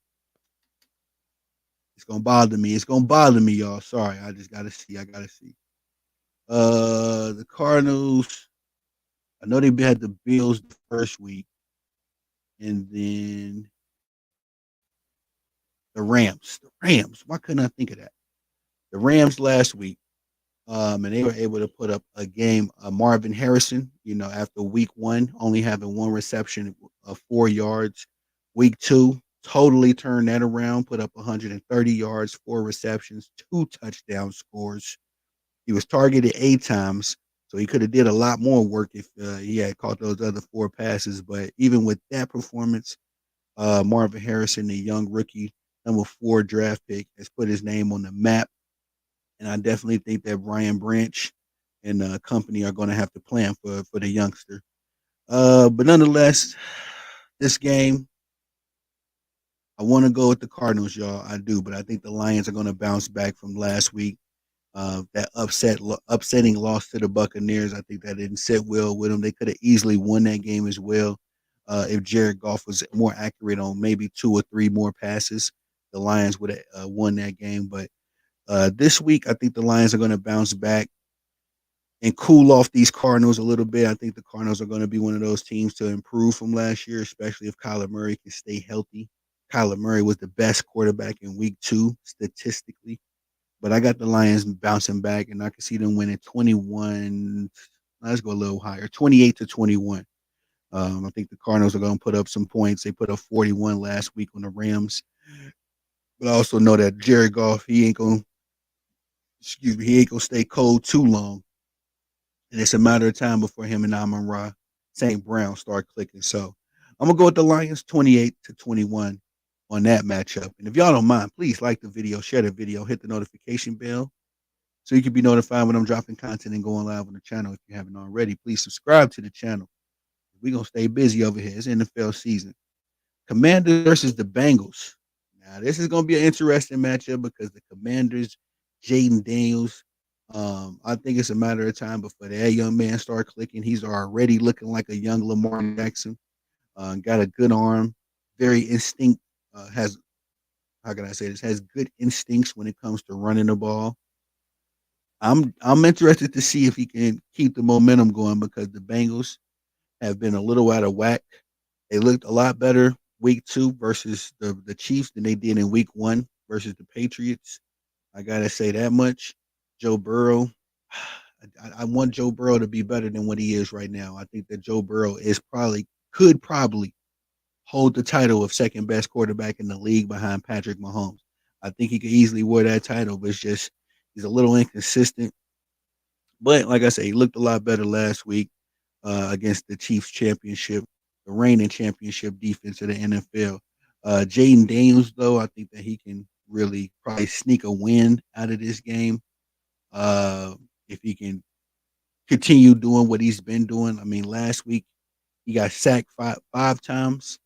It's gonna bother me. It's gonna bother me, y'all. Sorry, I just gotta see. I gotta see. The Cardinals. I know they had the Bills the first week, and then the Rams. The Rams. Why couldn't I think of that? The Rams last week. And they were able to put up a game. Marvin Harrison, after week one, only having one reception of 4 yards. Week two, totally turned that around, put up 130 yards, four receptions, two touchdown scores. He was targeted 8 times, so he could have did a lot more work if he had caught those other four passes. But even with that performance, Marvin Harrison, the young rookie, number 4 draft pick, has put his name on the map. And I definitely think that Brian Branch and company are going to have to plan for the youngster. But nonetheless, this game, I want to go with the Cardinals, y'all. I do, but I think the Lions are going to bounce back from last week. That upsetting loss to the Buccaneers. I think that didn't sit well with them. They could have easily won that game as well if Jared Goff was more accurate on maybe 2 or 3 more passes. The Lions would have won that game, but this week, I think the Lions are going to bounce back and cool off these Cardinals a little bit. I think the Cardinals are going to be one of those teams to improve from last year, especially if Kyler Murray can stay healthy. Kyler Murray was the best quarterback in week 2 statistically, but I got the Lions bouncing back, and I can see them winning 21. Let's go a little higher, 28-21. I think the Cardinals are going to put up some points. They put up 41 last week on the Rams, but I also know that Jared Goff, he ain't going to stay cold too long. And it's a matter of time before him and Amon-Ra St. Brown start clicking. So I'm gonna go with the Lions 28-21 on that matchup. And if y'all don't mind, please like the video, share the video, hit the notification bell so you can be notified when I'm dropping content and going live on the channel. If you haven't already, please subscribe to the channel. We're gonna stay busy over here. It's NFL season. Commanders versus the Bengals. Now, this is going to be an interesting matchup because the Commanders, Jaden Daniels, I think it's a matter of time before that young man start clicking. He's already looking like a young Lamar Jackson. Got a good arm, very instinct. Has how can I say this? Has good instincts when it comes to running the ball. I'm interested to see if he can keep the momentum going because the Bengals have been a little out of whack. They looked a lot better week 2 versus the Chiefs than they did in week 1 versus the Patriots. I gotta say that much. Joe Burrow, I want Joe Burrow to be better than what he is right now. I think that Joe Burrow could probably hold the title of second best quarterback in the league behind Patrick Mahomes. I think he could easily wear that title, but it's just he's a little inconsistent. But like I say, he looked a lot better last week against the Chiefs championship, the reigning championship defense of the NFL. Jaden Daniels, though, I think that he can really probably sneak a win out of this game if he can continue doing what he's been doing. I mean, last week he got sacked five times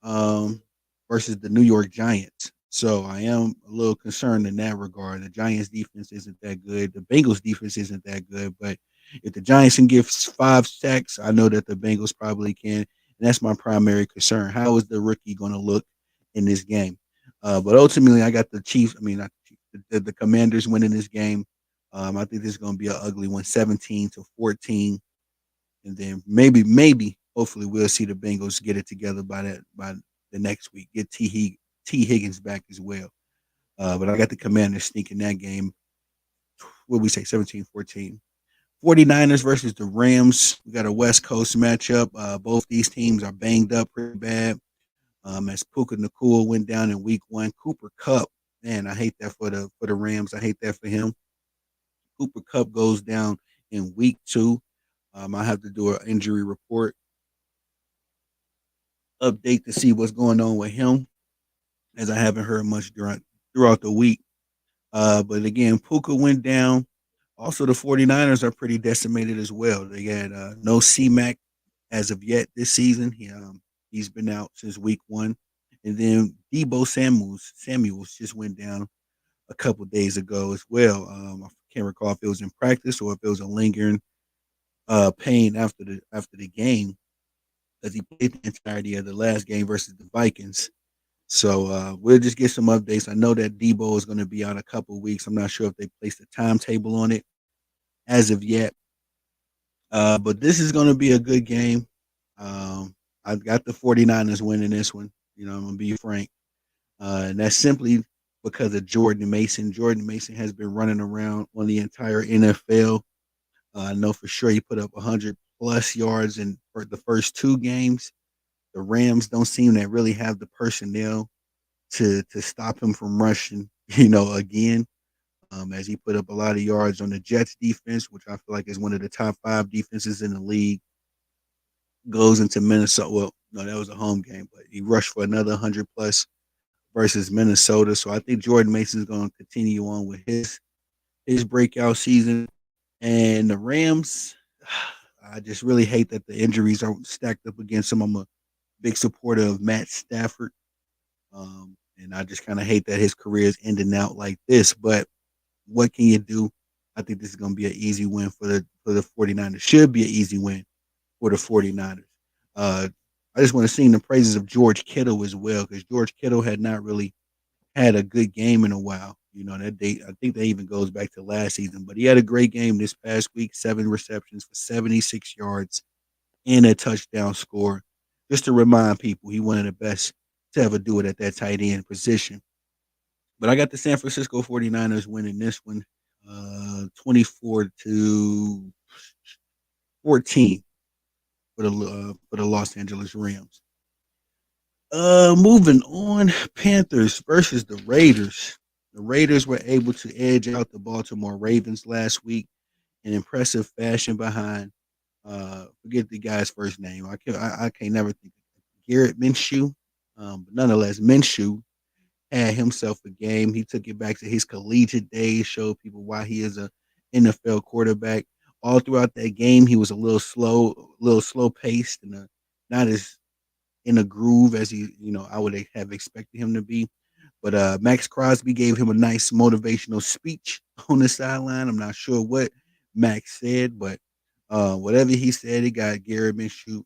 um, versus the New York Giants. So I am a little concerned in that regard. The Giants defense isn't that good. The Bengals defense isn't that good. But if the Giants can give 5 sacks, I know that the Bengals probably can. And that's my primary concern. How is the rookie going to look in this game? But ultimately, I got the Chiefs. I mean, not the, Chiefs, the Commanders winning this game. I think this is going to be an ugly one, 17-14. And then maybe, hopefully, we'll see the Bengals get it together by the next week. Get T. Higgins back as well. But I got the Commanders sneaking that game. What we say, 17-14. 49ers versus the Rams. We got a West Coast matchup. Both these teams are banged up pretty bad. As Puka Nacua went down in week 1. Cooper Kupp, man, I hate that for the Rams. I hate that for him. Cooper Kupp goes down in week 2. I have to do an injury report update to see what's going on with him, as I haven't heard much throughout the week. But again, Puka went down. Also, the 49ers are pretty decimated as well. They had no C-Mac as of yet this season. He's been out since week 1. And then Debo Samuels just went down a couple days ago as well. I can't recall if it was in practice or if it was a lingering pain after the game, because he played the entirety of the last game versus the Vikings. So we'll just get some updates. I know that Debo is going to be out a couple weeks. I'm not sure if they placed a timetable on it as of yet. But this is going to be a good game. I've got the 49ers winning this one. I'm going to be frank. And that's simply because of Jordan Mason. Jordan Mason has been running around on the entire NFL. I know for sure he put up 100 plus yards for the first 2 games. The Rams don't seem to really have the personnel to stop him from rushing, again. As he put up a lot of yards on the Jets defense, which I feel like is one of the top 5 defenses in the league. Goes into Minnesota. Well, no, that was a home game, but he rushed for another 100 plus versus Minnesota. So I think Jordan Mason is going to continue on with his breakout season. And the Rams, I just really hate that the injuries are stacked up against him. I'm a big supporter of Matt Stafford. And I just kind of hate that his career is ending out like this. But what can you do? I think this is going to be an easy win for the 49ers. Should be an easy win for the 49ers. I just want to sing the praises of George Kittle as well, because George Kittle had not really had a good game in a while. That date, I think that even goes back to last season, but he had a great game this past week, 7 receptions for 76 yards and a touchdown score. Just to remind people, he one of the best to ever do it at that tight end position. But I got the San Francisco 49ers winning this one, 24-14 for the Los Angeles Rams. Moving on, Panthers versus the Raiders. The Raiders were able to edge out the Baltimore Ravens last week in impressive fashion behind, forget the guy's first name. I can't never think of Garrett Minshew. But nonetheless, Minshew had himself a game. He took it back to his collegiate days, showed people why he is a NFL quarterback. All throughout that game, he was a little slow paced, and not as in a groove as I would have expected him to be. But Max Crosby gave him a nice motivational speech on the sideline. I'm not sure what Max said, but whatever he said, it got Garrett Minshew.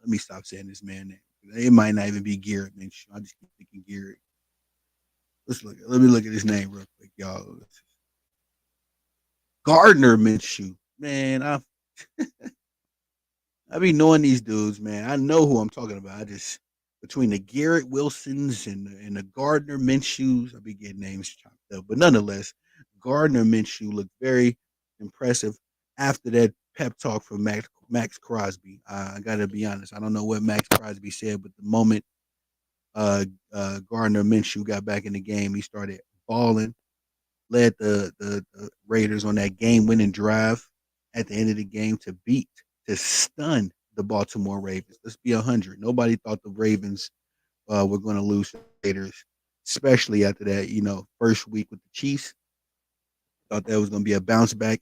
Let me stop saying this man name. It might not even be Garrett Minshew. I just keep thinking Garrett. Let me look at his name real quick, y'all. Gardner Minshew. Man, I be knowing these dudes, man. I know who I'm talking about. I just between the Garrett Wilsons and the Gardner Minshews, I be getting names chopped up. But nonetheless, Gardner Minshew looked very impressive after that pep talk from Max Crosby. I gotta be honest. I don't know what Max Crosby said, but the moment Gardner Minshew got back in the game, he started balling, led the Raiders on that game-winning drive at the end of the game to stun the Baltimore Ravens. Let's be 100. Nobody thought the Ravens were going to lose to the Raiders, especially after that, first week with the Chiefs. Thought that was going to be a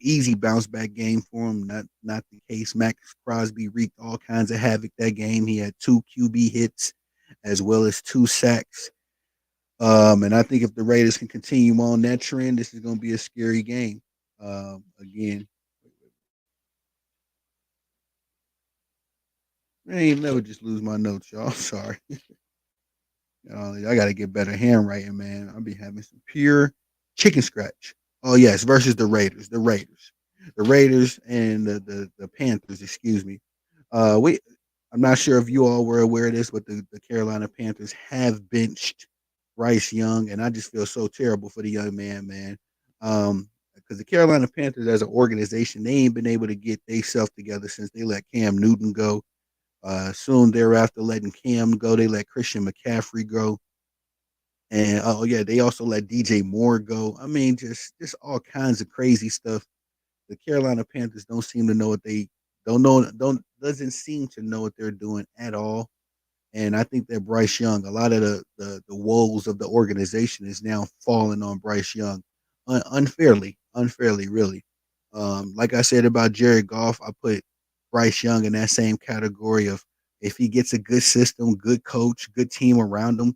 easy bounce back game for him. Not the case. Max Crosby wreaked all kinds of havoc that game. He had 2 QB hits as well as 2 sacks. And I think if the Raiders can continue on that trend, this is going to be a scary game. Again, I ain't never just lose my notes, y'all. Sorry. I got to get better handwriting, man. I'll be having some pure chicken scratch. Oh, yes, versus the Raiders. The Raiders and the Panthers, excuse me. I'm not sure if you all were aware of this, but the Carolina Panthers have benched Bryce Young, and I just feel so terrible for the young man. Because the Carolina Panthers as an organization, they ain't been able to get themselves together since they let Cam Newton go. Soon thereafter, letting Cam go, they let Christian McCaffrey go. And they also let DJ Moore go. I mean, just all kinds of crazy stuff the Carolina Panthers don't seem to know what they don't know don't doesn't seem to know what they're doing at all. And I think that Bryce Young, a lot of the woes of the organization is now falling on Bryce Young unfairly, really. Like I said about Jared Goff, I put Bryce Young in that same category of if he gets a good system, good coach, good team around him,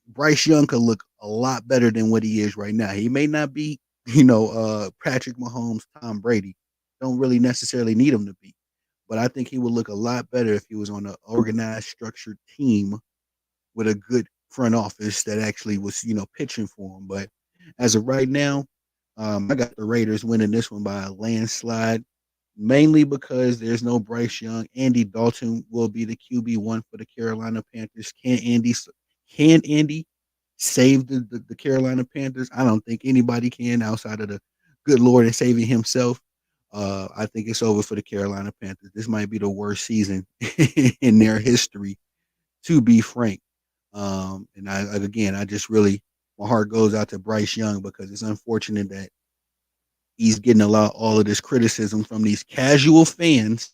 Bryce Young could look a lot better than what he is right now. He may not be, Patrick Mahomes, Tom Brady. Don't really necessarily need him to be. But I think he would look a lot better if he was on an organized, structured team with a good front office that actually was, pitching for him. But as of right now, I got the Raiders winning this one by a landslide, mainly because there's no Bryce Young. Andy Dalton will be the QB1 for the Carolina Panthers. Can Andy save the Carolina Panthers? I don't think anybody can outside of the good Lord and saving himself. I think it's over for the Carolina Panthers. This might be the worst season in their history, to be frank. And I just really, my heart goes out to Bryce Young because it's unfortunate that he's getting all of this criticism from these casual fans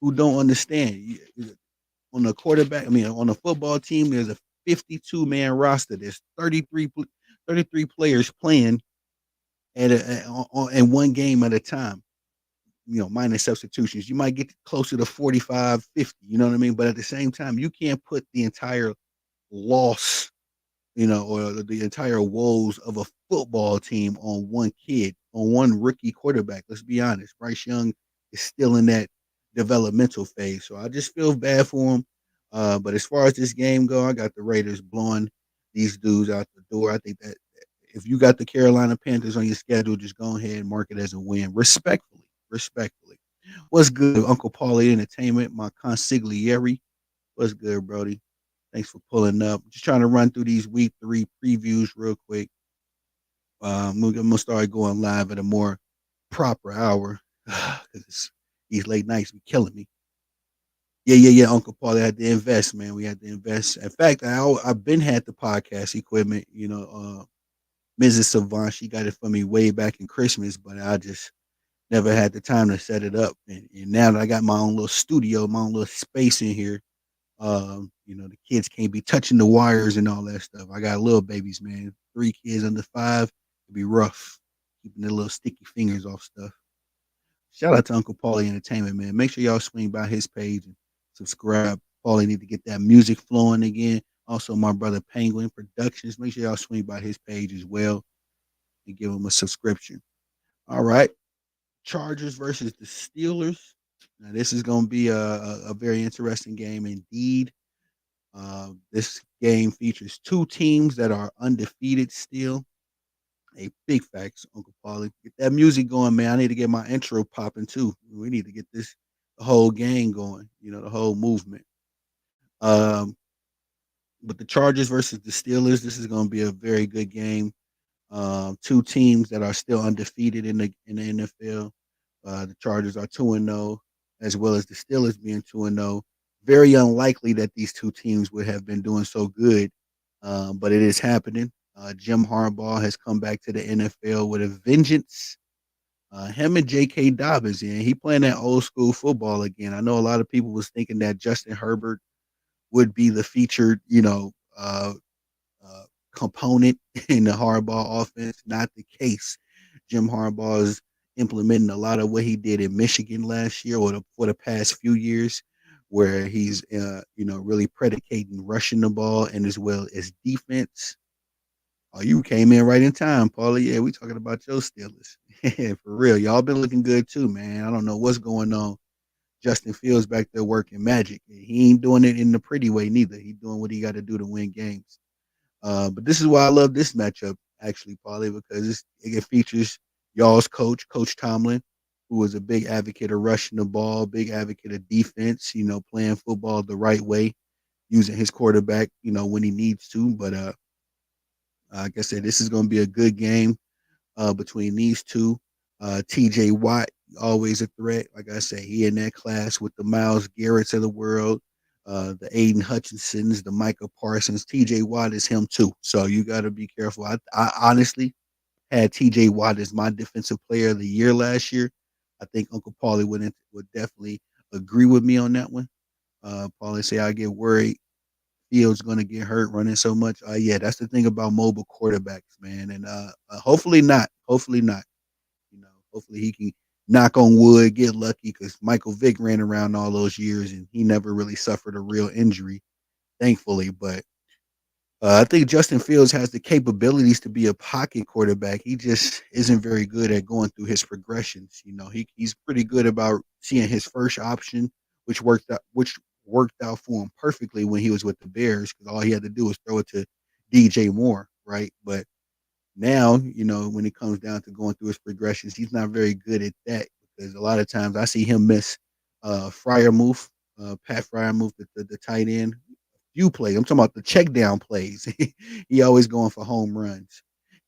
who don't understand. On the quarterback, on the football team, there's a 52-man roster. There's 33 players playing in one game at a time. Minus substitutions. You might get closer to 45, 50, you know what I mean? But at the same time, you can't put the entire loss, or the entire woes of a football team on one kid, on one rookie quarterback. Let's be honest. Bryce Young is still in that developmental phase. So I just feel bad for him. But as far as this game go, I got the Raiders blowing these dudes out the door. I think that if you got the Carolina Panthers on your schedule, just go ahead and mark it as a win. Respectfully. What's good, Uncle Paulie Entertainment, my consigliere? What's good, Brody? Thanks for pulling up. Just trying to run through these week 3 previews real quick. I'm gonna start going live at a more proper hour because these late nights be killing me. Yeah. Uncle Paul, I had to invest, man. We had to invest. In fact, I've been had the podcast equipment. Mrs. Savant, she got it for me way back in Christmas, but I just never had the time to set it up. And now that I got my own little studio, my own little space in here, the kids can't be touching the wires and all that stuff. I got little babies, man. 3 kids under 5. It'd be rough keeping their little sticky fingers off stuff. Shout out to Uncle Paulie Entertainment, man. Make sure y'all swing by his page and subscribe. Paulie need to get that music flowing again. Also, my brother Penguin Productions. Make sure y'all swing by his page as well and give him a subscription. All right. Chargers versus the Steelers. Now, this is going to be a very interesting game indeed. This game features 2 teams that are undefeated still. A big facts, Uncle Paulie. Get that music going, man. I need to get my intro popping too. We need to get the whole gang going, the whole movement. But the Chargers versus the Steelers, this is going to be a very good game. 2 teams that are still undefeated in the NFL. The Chargers are 2-0, as well as the Steelers being 2-0. Very unlikely that these 2 teams would have been doing so good, but it is happening. Jim Harbaugh has come back to the NFL with a vengeance. Him and J.K. Dobbins, he playing that old school football again. I know a lot of people was thinking that Justin Herbert would be the featured, component in the Harbaugh offense. Not the case. Jim Harbaugh is implementing a lot of what he did in Michigan last year or for the past few years, where he's, really predicating rushing the ball and as well as defense. Oh, you came in right in time, Paulie. Yeah, we talking about your Steelers. For real. Y'all been looking good too, man. I don't know what's going on. Justin Fields back there working magic. He ain't doing it in the pretty way neither. He's doing what he got to do to win games. But this is why I love this matchup, actually, Paulie, because it features y'all's coach, Coach Tomlin, who was a big advocate of rushing the ball, big advocate of defense, playing football the right way, using his quarterback, when he needs to. But like I said, this is going to be a good game between these 2. TJ Watt, always a threat. Like I say, he in that class with the Myles Garretts of the world, the Aiden Hutchinsons, the Micah Parsons. TJ Watt is him too. So you got to be careful. I honestly had TJ Watt as my defensive player of the year last year. I think Uncle Paulie would definitely agree with me on that one. Paulie say I get worried Fields gonna get hurt running so much. Yeah, that's the thing about mobile quarterbacks, man. And hopefully not. Hopefully not. You know, hopefully he can knock on wood, get lucky because Michael Vick ran around all those years and he never really suffered a real injury, thankfully. But I think Justin Fields has the capabilities to be a pocket quarterback. He just isn't very good at going through his progressions. You know, he's pretty good about seeing his first option, which worked out for him perfectly when he was with the Bears because all he had to do was throw it to DJ Moore, right? But now, when it comes down to going through his progressions, he's not very good at that because a lot of times I see him miss Fryermuth, Pat Fryermuth, the tight end. Few plays. I'm talking about the check down plays. He always going for home runs.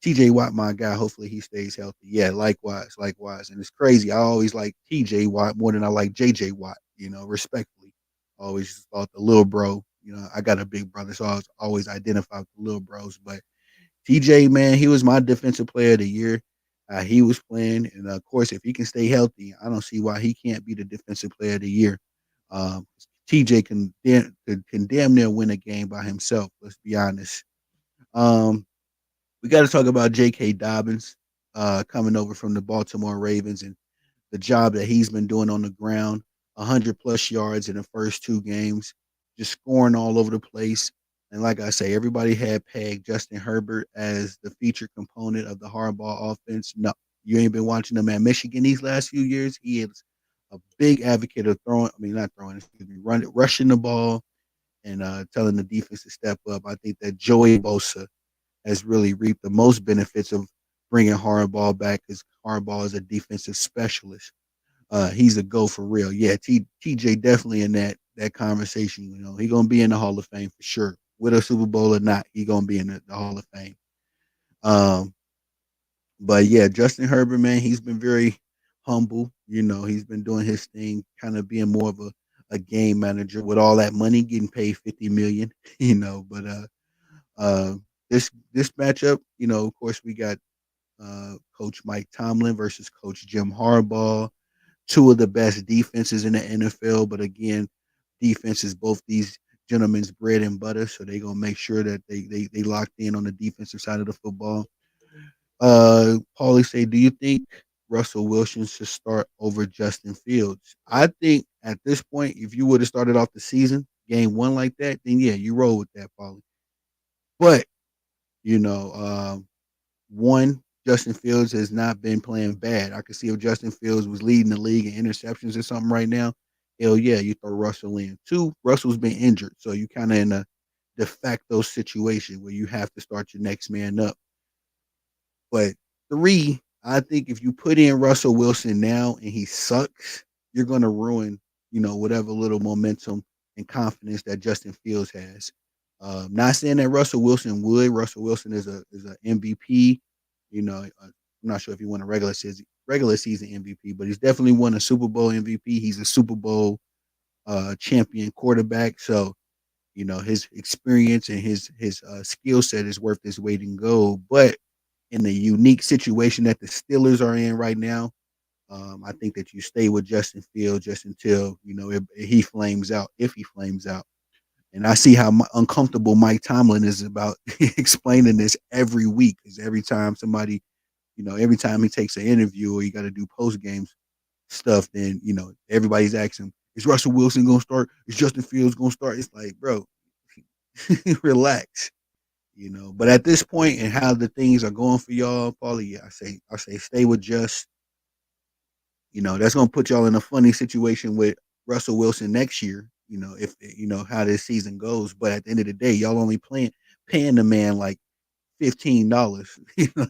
TJ Watt, my guy. Hopefully he stays healthy. Yeah, likewise, likewise. And it's crazy. I always like TJ Watt more than I like JJ Watt. Respectfully. I always thought the little bro. I got a big brother, so I always identify with the little bros. But TJ, man, he was my defensive player of the year. He was playing, and of course, if he can stay healthy, I don't see why he can't be the defensive player of the year. Um, TJ can damn near win a game by himself. Let's be honest. Um, we got to talk about J.K. Dobbins coming over from the Baltimore Ravens and the job that he's been doing on the ground. 100+ yards in the first two games, just scoring all over the place. And like I say, everybody had pegged Justin Herbert as the featured component of the Harbaugh offense. No, you ain't been watching him at Michigan these last few years. He is a big advocate of not throwing, excuse me, rushing the ball and telling the defense to step up. I think that Joey Bosa has really reaped the most benefits of bringing Harbaugh back because Harbaugh is a defensive specialist. He's a go for real. Yeah, TJ definitely in that conversation. He gonna be in the Hall of Fame for sure. With a Super Bowl or not, he gonna be in the Hall of Fame. Um, but yeah, Justin Herbert, man, he's been very humble. He's been doing his thing, kind of being more of a game manager with all that money, getting paid 50 million. But uh, this matchup, of course, we got Coach Mike Tomlin versus Coach Jim Harbaugh, two of the best defenses in the NFL. But again, defense is both these gentlemen's bread and butter, so they're gonna make sure that they locked in on the defensive side of the football. Paulie say, do you think Russell Wilson should start over Justin Fields? I think at this point, if you would have started off the season game one like that, then yeah, you roll with that, Paulie. But you know, one, Justin Fields has not been playing bad. I could see if Justin Fields was leading the league in interceptions or something right now. Hell yeah, you throw Russell in. Two, Russell's been injured, so you kind of in a de facto situation where you have to start your next man up. But three, I think if you put in Russell Wilson now and he sucks, you're going to ruin, whatever little momentum and confidence that Justin Fields has. Not saying that Russell Wilson would. Russell Wilson is a MVP. I'm not sure if he won a regular season MVP, but he's definitely won a Super Bowl MVP. He's a Super Bowl champion quarterback. So his experience and his skill set is worth his weight in gold. But in the unique situation that the Steelers are in right now, I think that you stay with Justin Fields just until if he flames out. If he flames out, and I see how uncomfortable Mike Tomlin is about explaining this every week. Because every time he takes an interview or you got to do post games stuff, then everybody's asking, is Russell Wilson gonna start? Is Justin Fields gonna start? It's like, bro, relax. But at this point and how the things are going for y'all, Paulie, yeah, I say stay with just. That's gonna put y'all in a funny situation with Russell Wilson next year. If how this season goes. But at the end of the day, y'all only paying the man like $15.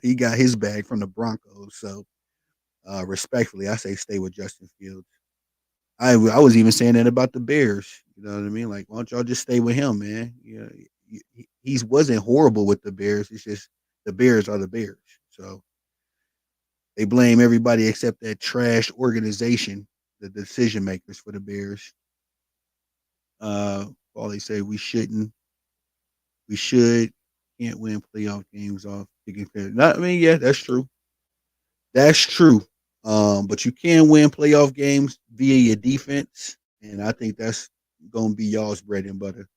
He got his bag from the Broncos. So respectfully, I say stay with Justin Fields. I was even saying that about the Bears. You know what I mean? Like, why don't y'all just stay with him, man? He wasn't horrible with the Bears. It's just the Bears are the Bears. So they blame everybody except that trash organization, the decision makers for the Bears. All they say we should, can't win playoff games off. I mean, yeah, that's true. That's true. But you can win playoff games via your defense, and I think that's gonna be y'all's bread and butter.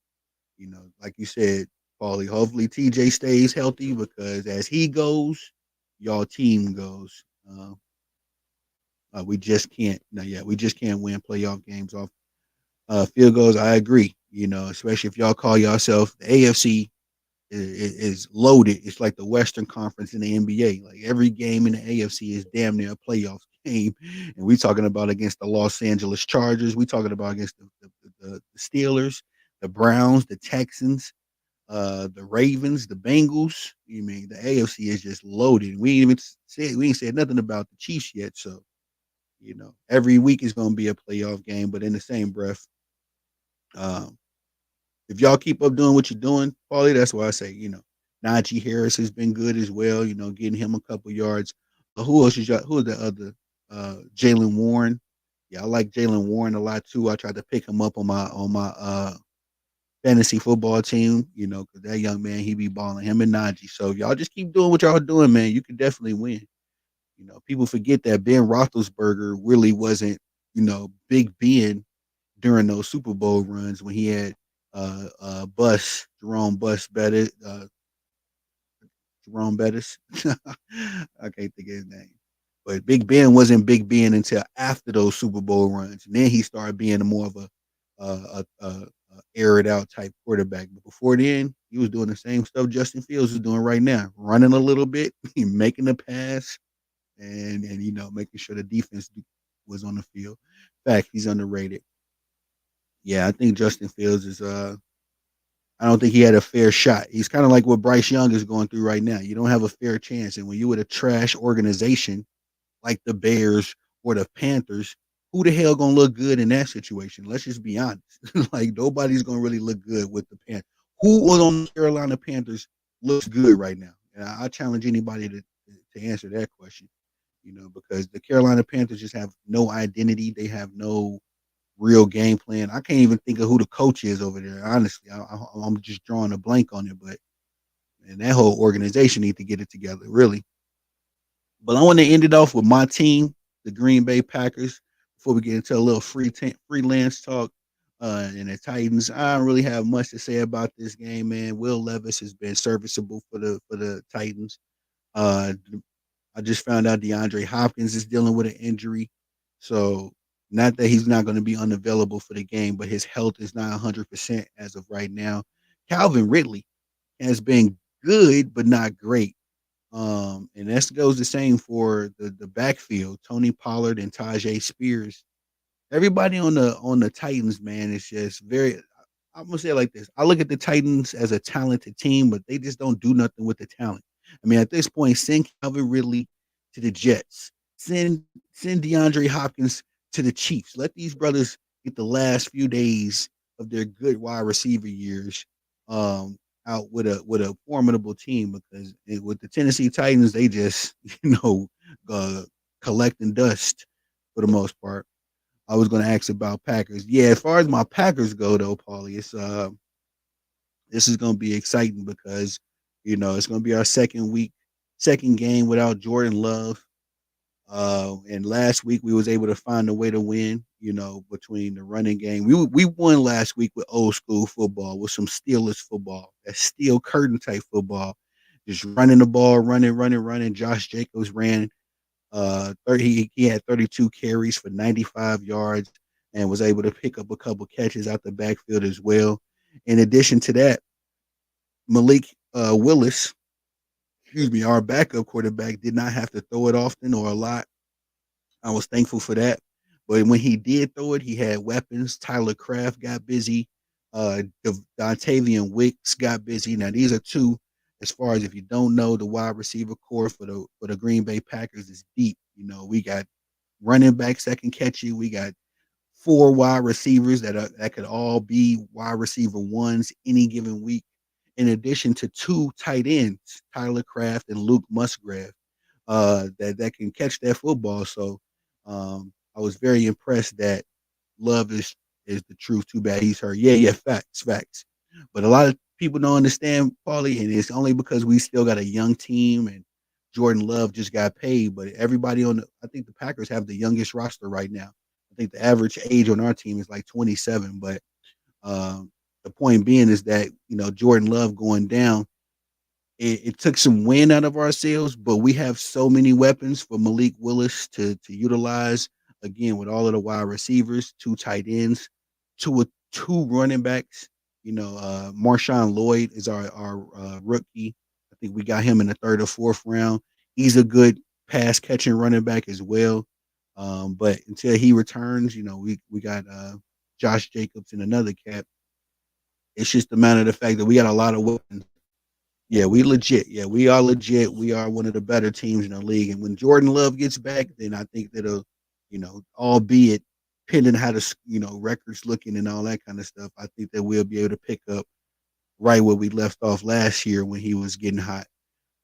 Like you said, Paulie. Hopefully TJ stays healthy because as he goes, y'all team goes. We just can't. No, yeah, we just can't win playoff games off field goals. I agree. Especially if y'all call yourself the AFC is loaded. It's like the Western Conference in the NBA. Like every game in the AFC is damn near a playoff game, and we talking about against the Los Angeles Chargers. We talking about against the Steelers, the Browns, the Texans, the Ravens, the Bengals. You mean the AFC is just loaded. We ain't said nothing about the Chiefs yet. So every week is going to be a playoff game. But in the same breath, um, if y'all keep up doing what you're doing, Paulie, that's why I say, Najee Harris has been good as well. Getting him a couple yards. Who else is y'all? Who are the other? Jalen Warren. Yeah, I like Jalen Warren a lot too. I tried to pick him up on my fantasy football team. Because that young man, he be balling, him and Najee. So if y'all just keep doing what y'all doing, man, you can definitely win. People forget that Ben Roethlisberger really wasn't, Big Ben during those Super Bowl runs when he had Jerome Bus Bettis, Jerome Bettis. I can't think of his name. But Big Ben wasn't Big Ben until after those Super Bowl runs. And then he started being more of a aired out type quarterback. But before then, he was doing the same stuff Justin Fields is doing right now, running a little bit, making a pass, and making sure the defense was on the field. In fact, he's underrated. Yeah, I think Justin Fields is I don't think he had a fair shot. He's kind of like what Bryce Young is going through right now. You don't have a fair chance. And when you with a trash organization like the Bears or the Panthers, who the hell gonna look good in that situation? Let's just be honest. Like nobody's gonna really look good with the Panthers. Who on the Carolina Panthers looks good right now? And I challenge anybody to answer that question. Because the Carolina Panthers just have no identity. They have no real game plan. I can't even think of who the coach is over there. Honestly, I'm just drawing a blank on it. But and that whole organization need to get it together, really. But I want to end it off with my team, the Green Bay Packers, before we get into a little freelance talk. And the Titans, I don't really have much to say about this game, man. Will Levis has been serviceable for the Titans. Uh, I just found out DeAndre Hopkins is dealing with an injury. So, not that he's not going to be unavailable for the game, but his health is not 100% as of right now. Calvin Ridley has been good, but not great. And that goes the same for the backfield. Tony Pollard and Tajay Spears. Everybody on the Titans, man, is just very. I'm gonna say it like this. I look at the Titans as a talented team, but they just don't do nothing with the talent. I mean, at this point, send Calvin Ridley to the Jets. Send send DeAndre Hopkins to the Chiefs. Let these brothers get the last few days of their good wide receiver years out with a formidable team because with the Tennessee Titans, they just uh, collecting dust for the most part. I was going to ask about Packers. Yeah, as far as my Packers go, though, Paulie, this is going to be exciting because it's going to be our second game without Jordan Love. And last week we was able to find a way to win. Between the running game, we won last week with old school football, with some Steelers football, that steel curtain type football, just running the ball, running. Josh Jacobs ran 30. He had 32 carries for 95 yards and was able to pick up a couple catches out the backfield as well. In addition to that, Malik Willis, excuse me, our backup quarterback did not have to throw it often or a lot. I was thankful for that. But when he did throw it, he had weapons. Tyler Kraft got busy. Dontavian Wicks got busy. Now these are two. As far as if you don't know, the wide receiver core for the Green Bay Packers is deep. We got running backs that can catch you. We got four wide receivers that could all be wide receiver ones any given week. In addition to two tight ends, Tyler Kraft and Luke Musgrave, that can catch that football. So I was very impressed that Love is the truth. Too bad he's hurt. Yeah, facts. But a lot of people don't understand, Paulie, and it's only because we still got a young team and Jordan Love just got paid, but everybody I think the Packers have the youngest roster right now. I think the average age on our team is like 27, but um, the point being is that Jordan Love going down, it took some wind out of our sails, but we have so many weapons for Malik Willis to utilize again with all of the wide receivers, two tight ends, two running backs. Marshawn Lloyd is our rookie. I think we got him in the third or fourth round. He's a good pass catching running back as well. But until he returns, we got Josh Jacobs and another cat. It's just a matter of the fact that we got a lot of weapons. Yeah, we legit. Yeah, we are legit. We are one of the better teams in the league. And when Jordan Love gets back, then I think that'll, albeit pending how the records looking and all that kind of stuff, I think that we'll be able to pick up right where we left off last year when he was getting hot.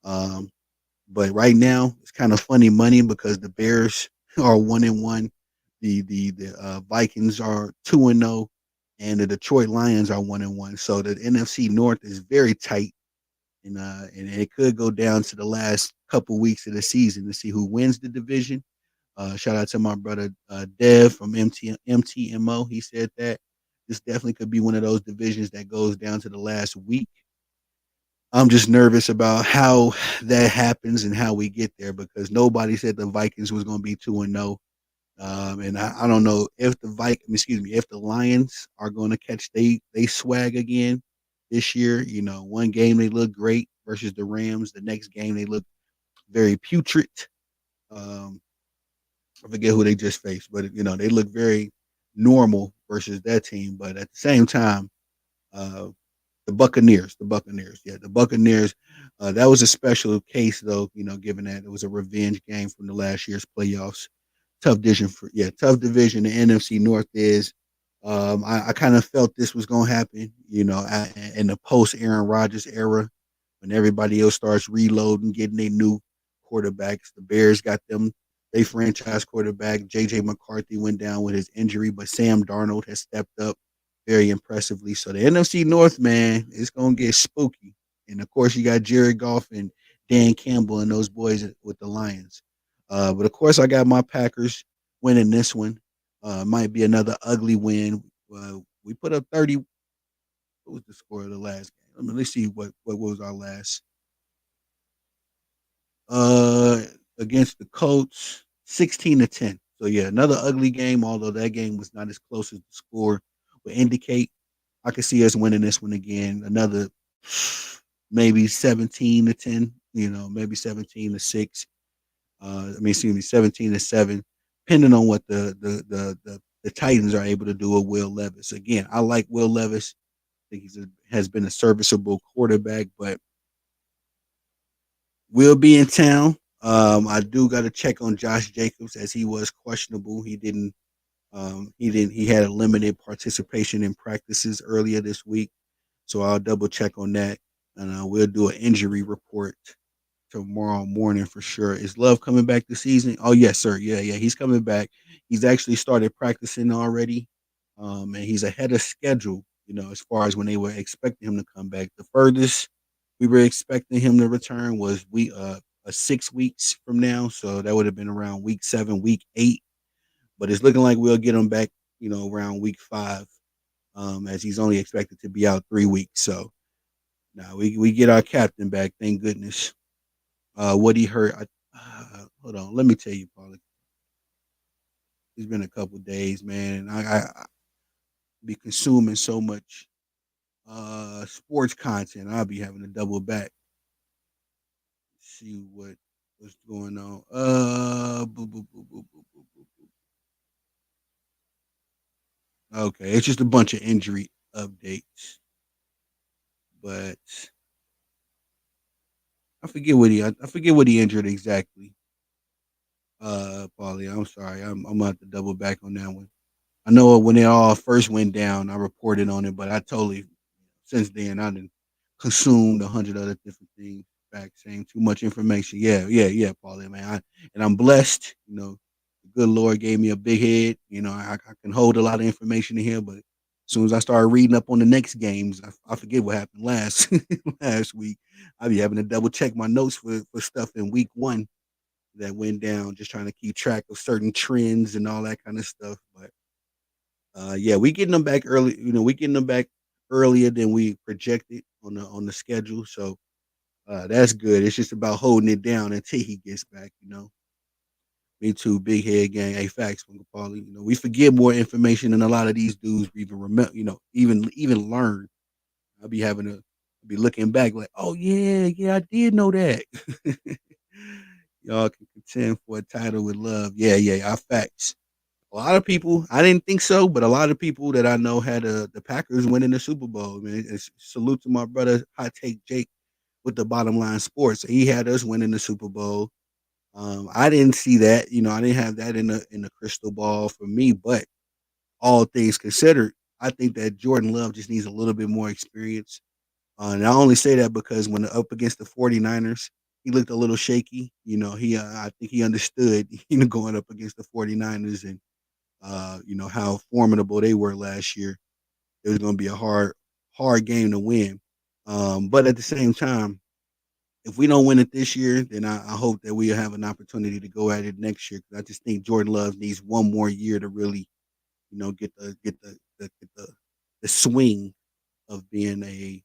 Um, but right now it's kind of funny money because the Bears are 1-1, the Vikings are 2-0, and the Detroit Lions are 1-1. So the NFC North is very tight. And it could go down to the last couple weeks of the season to see who wins the division. Shout out to my brother Dev from MTMO. He said that this definitely could be one of those divisions that goes down to the last week. I'm just nervous about how that happens and how we get there because nobody said the Vikings was going to be 2-0. And I don't know if if the Lions are going to catch they swag again this year. One game they look great versus the Rams. The next game they look very putrid. Um, I forget who they just faced, but they look very normal versus that team. But at the same time, uh, the Buccaneers. That was a special case though. Given that it was a revenge game from the last year's playoffs. Tough division. The NFC North is. I kind of felt this was going to happen, in the post Aaron Rodgers era when everybody else starts reloading, getting their new quarterbacks. The Bears got them. They franchise quarterback. J.J. McCarthy went down with his injury, but Sam Darnold has stepped up very impressively. So the NFC North, man, it's going to get spooky. And, of course, you got Jared Goff and Dan Campbell and those boys with the Lions. But, of course, I got my Packers winning this one. Might be another ugly win. We put up 30. What was the score of the last game? Let's see what was our last. Against the Colts, 16-10. So yeah, another ugly game. Although that game was not as close as the score would indicate, I could see us winning this one again. Another maybe 17-10. Maybe 17-6. 17-7, depending on what the Titans are able to do with Will Levis. Again, I like Will Levis. I think has been a serviceable quarterback, but we'll be in town. I do got to check on Josh Jacobs as he was questionable. He didn't. He had a limited participation in practices earlier this week, so I'll double check on that, and we'll do an injury report tomorrow morning for sure. Is Love coming back this season? Oh yes, sir. Yeah, he's coming back. He's actually started practicing already, and he's ahead of schedule. As far as when they were expecting him to come back. The furthest we were expecting him to return was 6 weeks from now, so that would have been around week 7, week 8. But it's looking like we'll get him back, around week 5, as he's only expected to be out 3 weeks. So now we get our captain back, thank goodness. What he hurt. Hold on, let me tell you, Paulie. It's been a couple days, man, and I be consuming so much sports content. I'll be having to double back, see what's going on. Okay, it's just a bunch of injury updates, but I forget what he injured exactly. Paulie, I'm sorry, I'm gonna have to double back on that one. I know when it all first went down, I reported on it, but I totally since then I done consumed 100 other different things. Back saying too much information. Yeah, Paulie, man. And I'm blessed. The good Lord gave me a big head. I can hold a lot of information in here, but soon as I started reading up on the next games, I forget what happened last last week. I be having to double check my notes for stuff in week 1 that went down, just trying to keep track of certain trends and all that kind of stuff. But yeah, we getting them back early. We getting them back earlier than we projected on the schedule. So that's good. It's just about holding it down until he gets back. Me too, big head gang. Hey, facts, Uncle Paulie. We forget more information than a lot of these dudes even remember. Even learn. I'll be having to be looking back like, oh yeah, I did know that. Y'all can contend for a title with love. Yeah, our facts. A lot of people, I didn't think so, but a lot of people that I know had the Packers winning the Super Bowl. Man, salute to my brother Hot Take Jake with the Bottom Line Sports. He had us winning the Super Bowl. I didn't see that. I didn't have that in the crystal ball for me. But all things considered, I think that Jordan Love just needs a little bit more experience. And I only say that because when up against the 49ers, he looked a little shaky. I think he understood, going up against the 49ers and how formidable they were last year. It was going to be a hard game to win. But at the same time, if we don't win it this year, then I hope that we'll have an opportunity to go at it next year. Because I just think Jordan Love needs one more year to really, get the swing of being a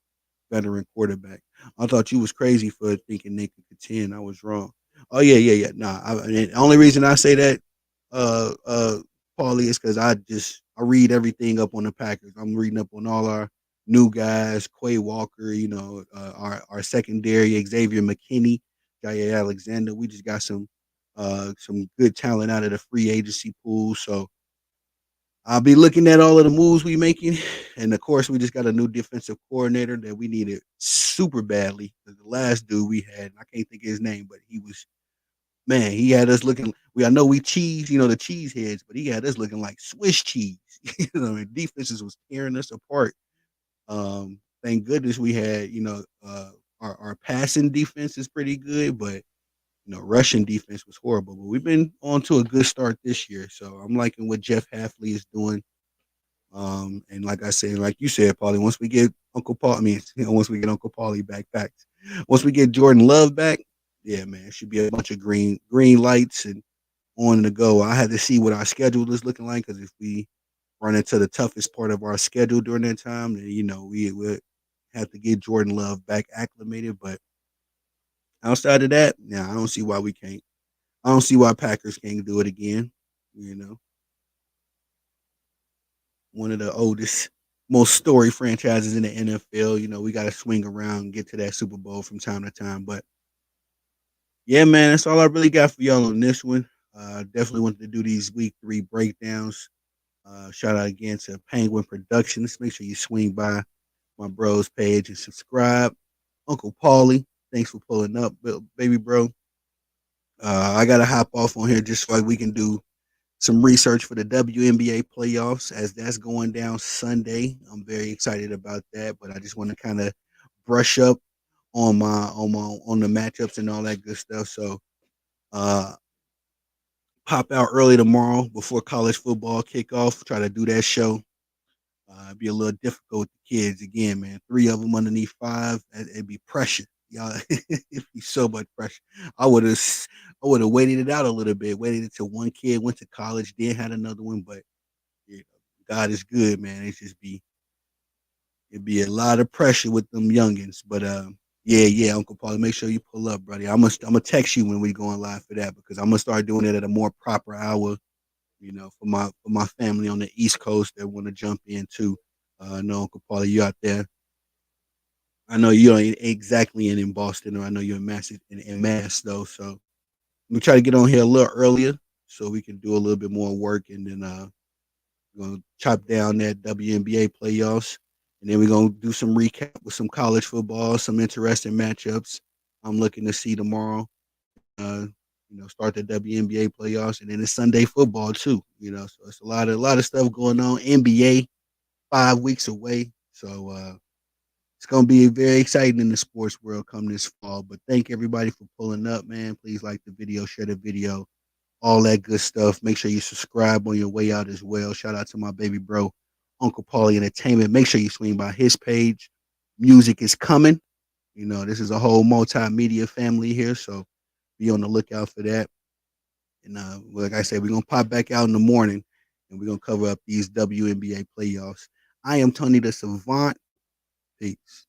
veteran quarterback. I thought you was crazy for thinking they could contend. I was wrong. Oh yeah. Nah, the only reason I say that, uh, uh, Paulie, is because I read everything up on the Packers. I'm reading up on all our new guys, Quay Walker. Our secondary, Xavier McKinney, Jair Alexander. We just got some good talent out of the free agency pool. So I'll be looking at all of the moves we making, and of course, we just got a new defensive coordinator that we needed super badly. The last dude we had, I can't think of his name, but he was man. He had us looking. I know we cheese, the cheese heads, but he had us looking like Swiss cheese. Defenses was tearing us apart. Thank goodness we had, our passing defense is pretty good, but Russian defense was horrible. But we've been on to a good start this year, so I'm liking what Jeff Halfley is doing. And like I said, like you said, Paulie, once we get Uncle Paul, I mean, once we get Uncle Paulie back, once we get Jordan Love back, yeah, man, it should be a bunch of green lights and on the go. I had to see what our schedule is looking like because if we run into the toughest part of our schedule during that time, then we would have to get Jordan Love back acclimated. But outside of that, yeah, I don't see why we can't. I don't see why Packers can't do it again. You know, one of the oldest, most story franchises in the NFL. We got to swing around and get to that Super Bowl from time to time. But yeah, man, that's all I really got for y'all on this one. Definitely wanted to do these week 3 breakdowns. Shout out again to Penguin Productions. Make sure you swing by my bro's page and subscribe. Uncle Paulie, thanks for pulling up, baby bro. I gotta hop off on here just so we can do some research for the WNBA playoffs as that's going down Sunday. I'm very excited about that, but I just want to kind of brush up on the matchups and all that good stuff. So uh pop out early tomorrow before college football kickoff. Try to do that show. It'd be a little difficult with the kids again, man. 3 of them underneath 5. It'd be pressure. Y'all, it'd be so much pressure. I would have, I would have waited it out a little bit. Waited until one kid went to college, then had another one. But you know, God is good, man. It'd be a lot of pressure with them youngins. But yeah, Uncle Paul, make sure you pull up, buddy. I'm gonna text you when we going live for that because I'm gonna start doing it at a more proper hour. For my family on the East Coast that want to jump in too. No, Uncle Paulie, you out there. I know you ain't exactly in Boston, or I know you're in Mass though. So we try to get on here a little earlier so we can do a little bit more work, and then we're gonna chop down that WNBA playoffs, and then we're gonna do some recap with some college football, some interesting matchups. I'm looking to see tomorrow. Uh, start the WNBA playoffs, and then it's Sunday football too. So it's a lot of stuff going on. NBA 5 weeks away, so it's gonna be very exciting in the sports world come this fall. But thank everybody for pulling up, man. Please like the video, share the video, all that good stuff. Make sure you subscribe on your way out as well. Shout out to my baby bro Uncle Paulie Entertainment. Make sure you swing by his page. Music is coming. This is a whole multimedia family here, so be on the lookout for that. And like I said, we're gonna pop back out in the morning, and we're gonna cover up these WNBA playoffs. I am Tony the Savant. Peace.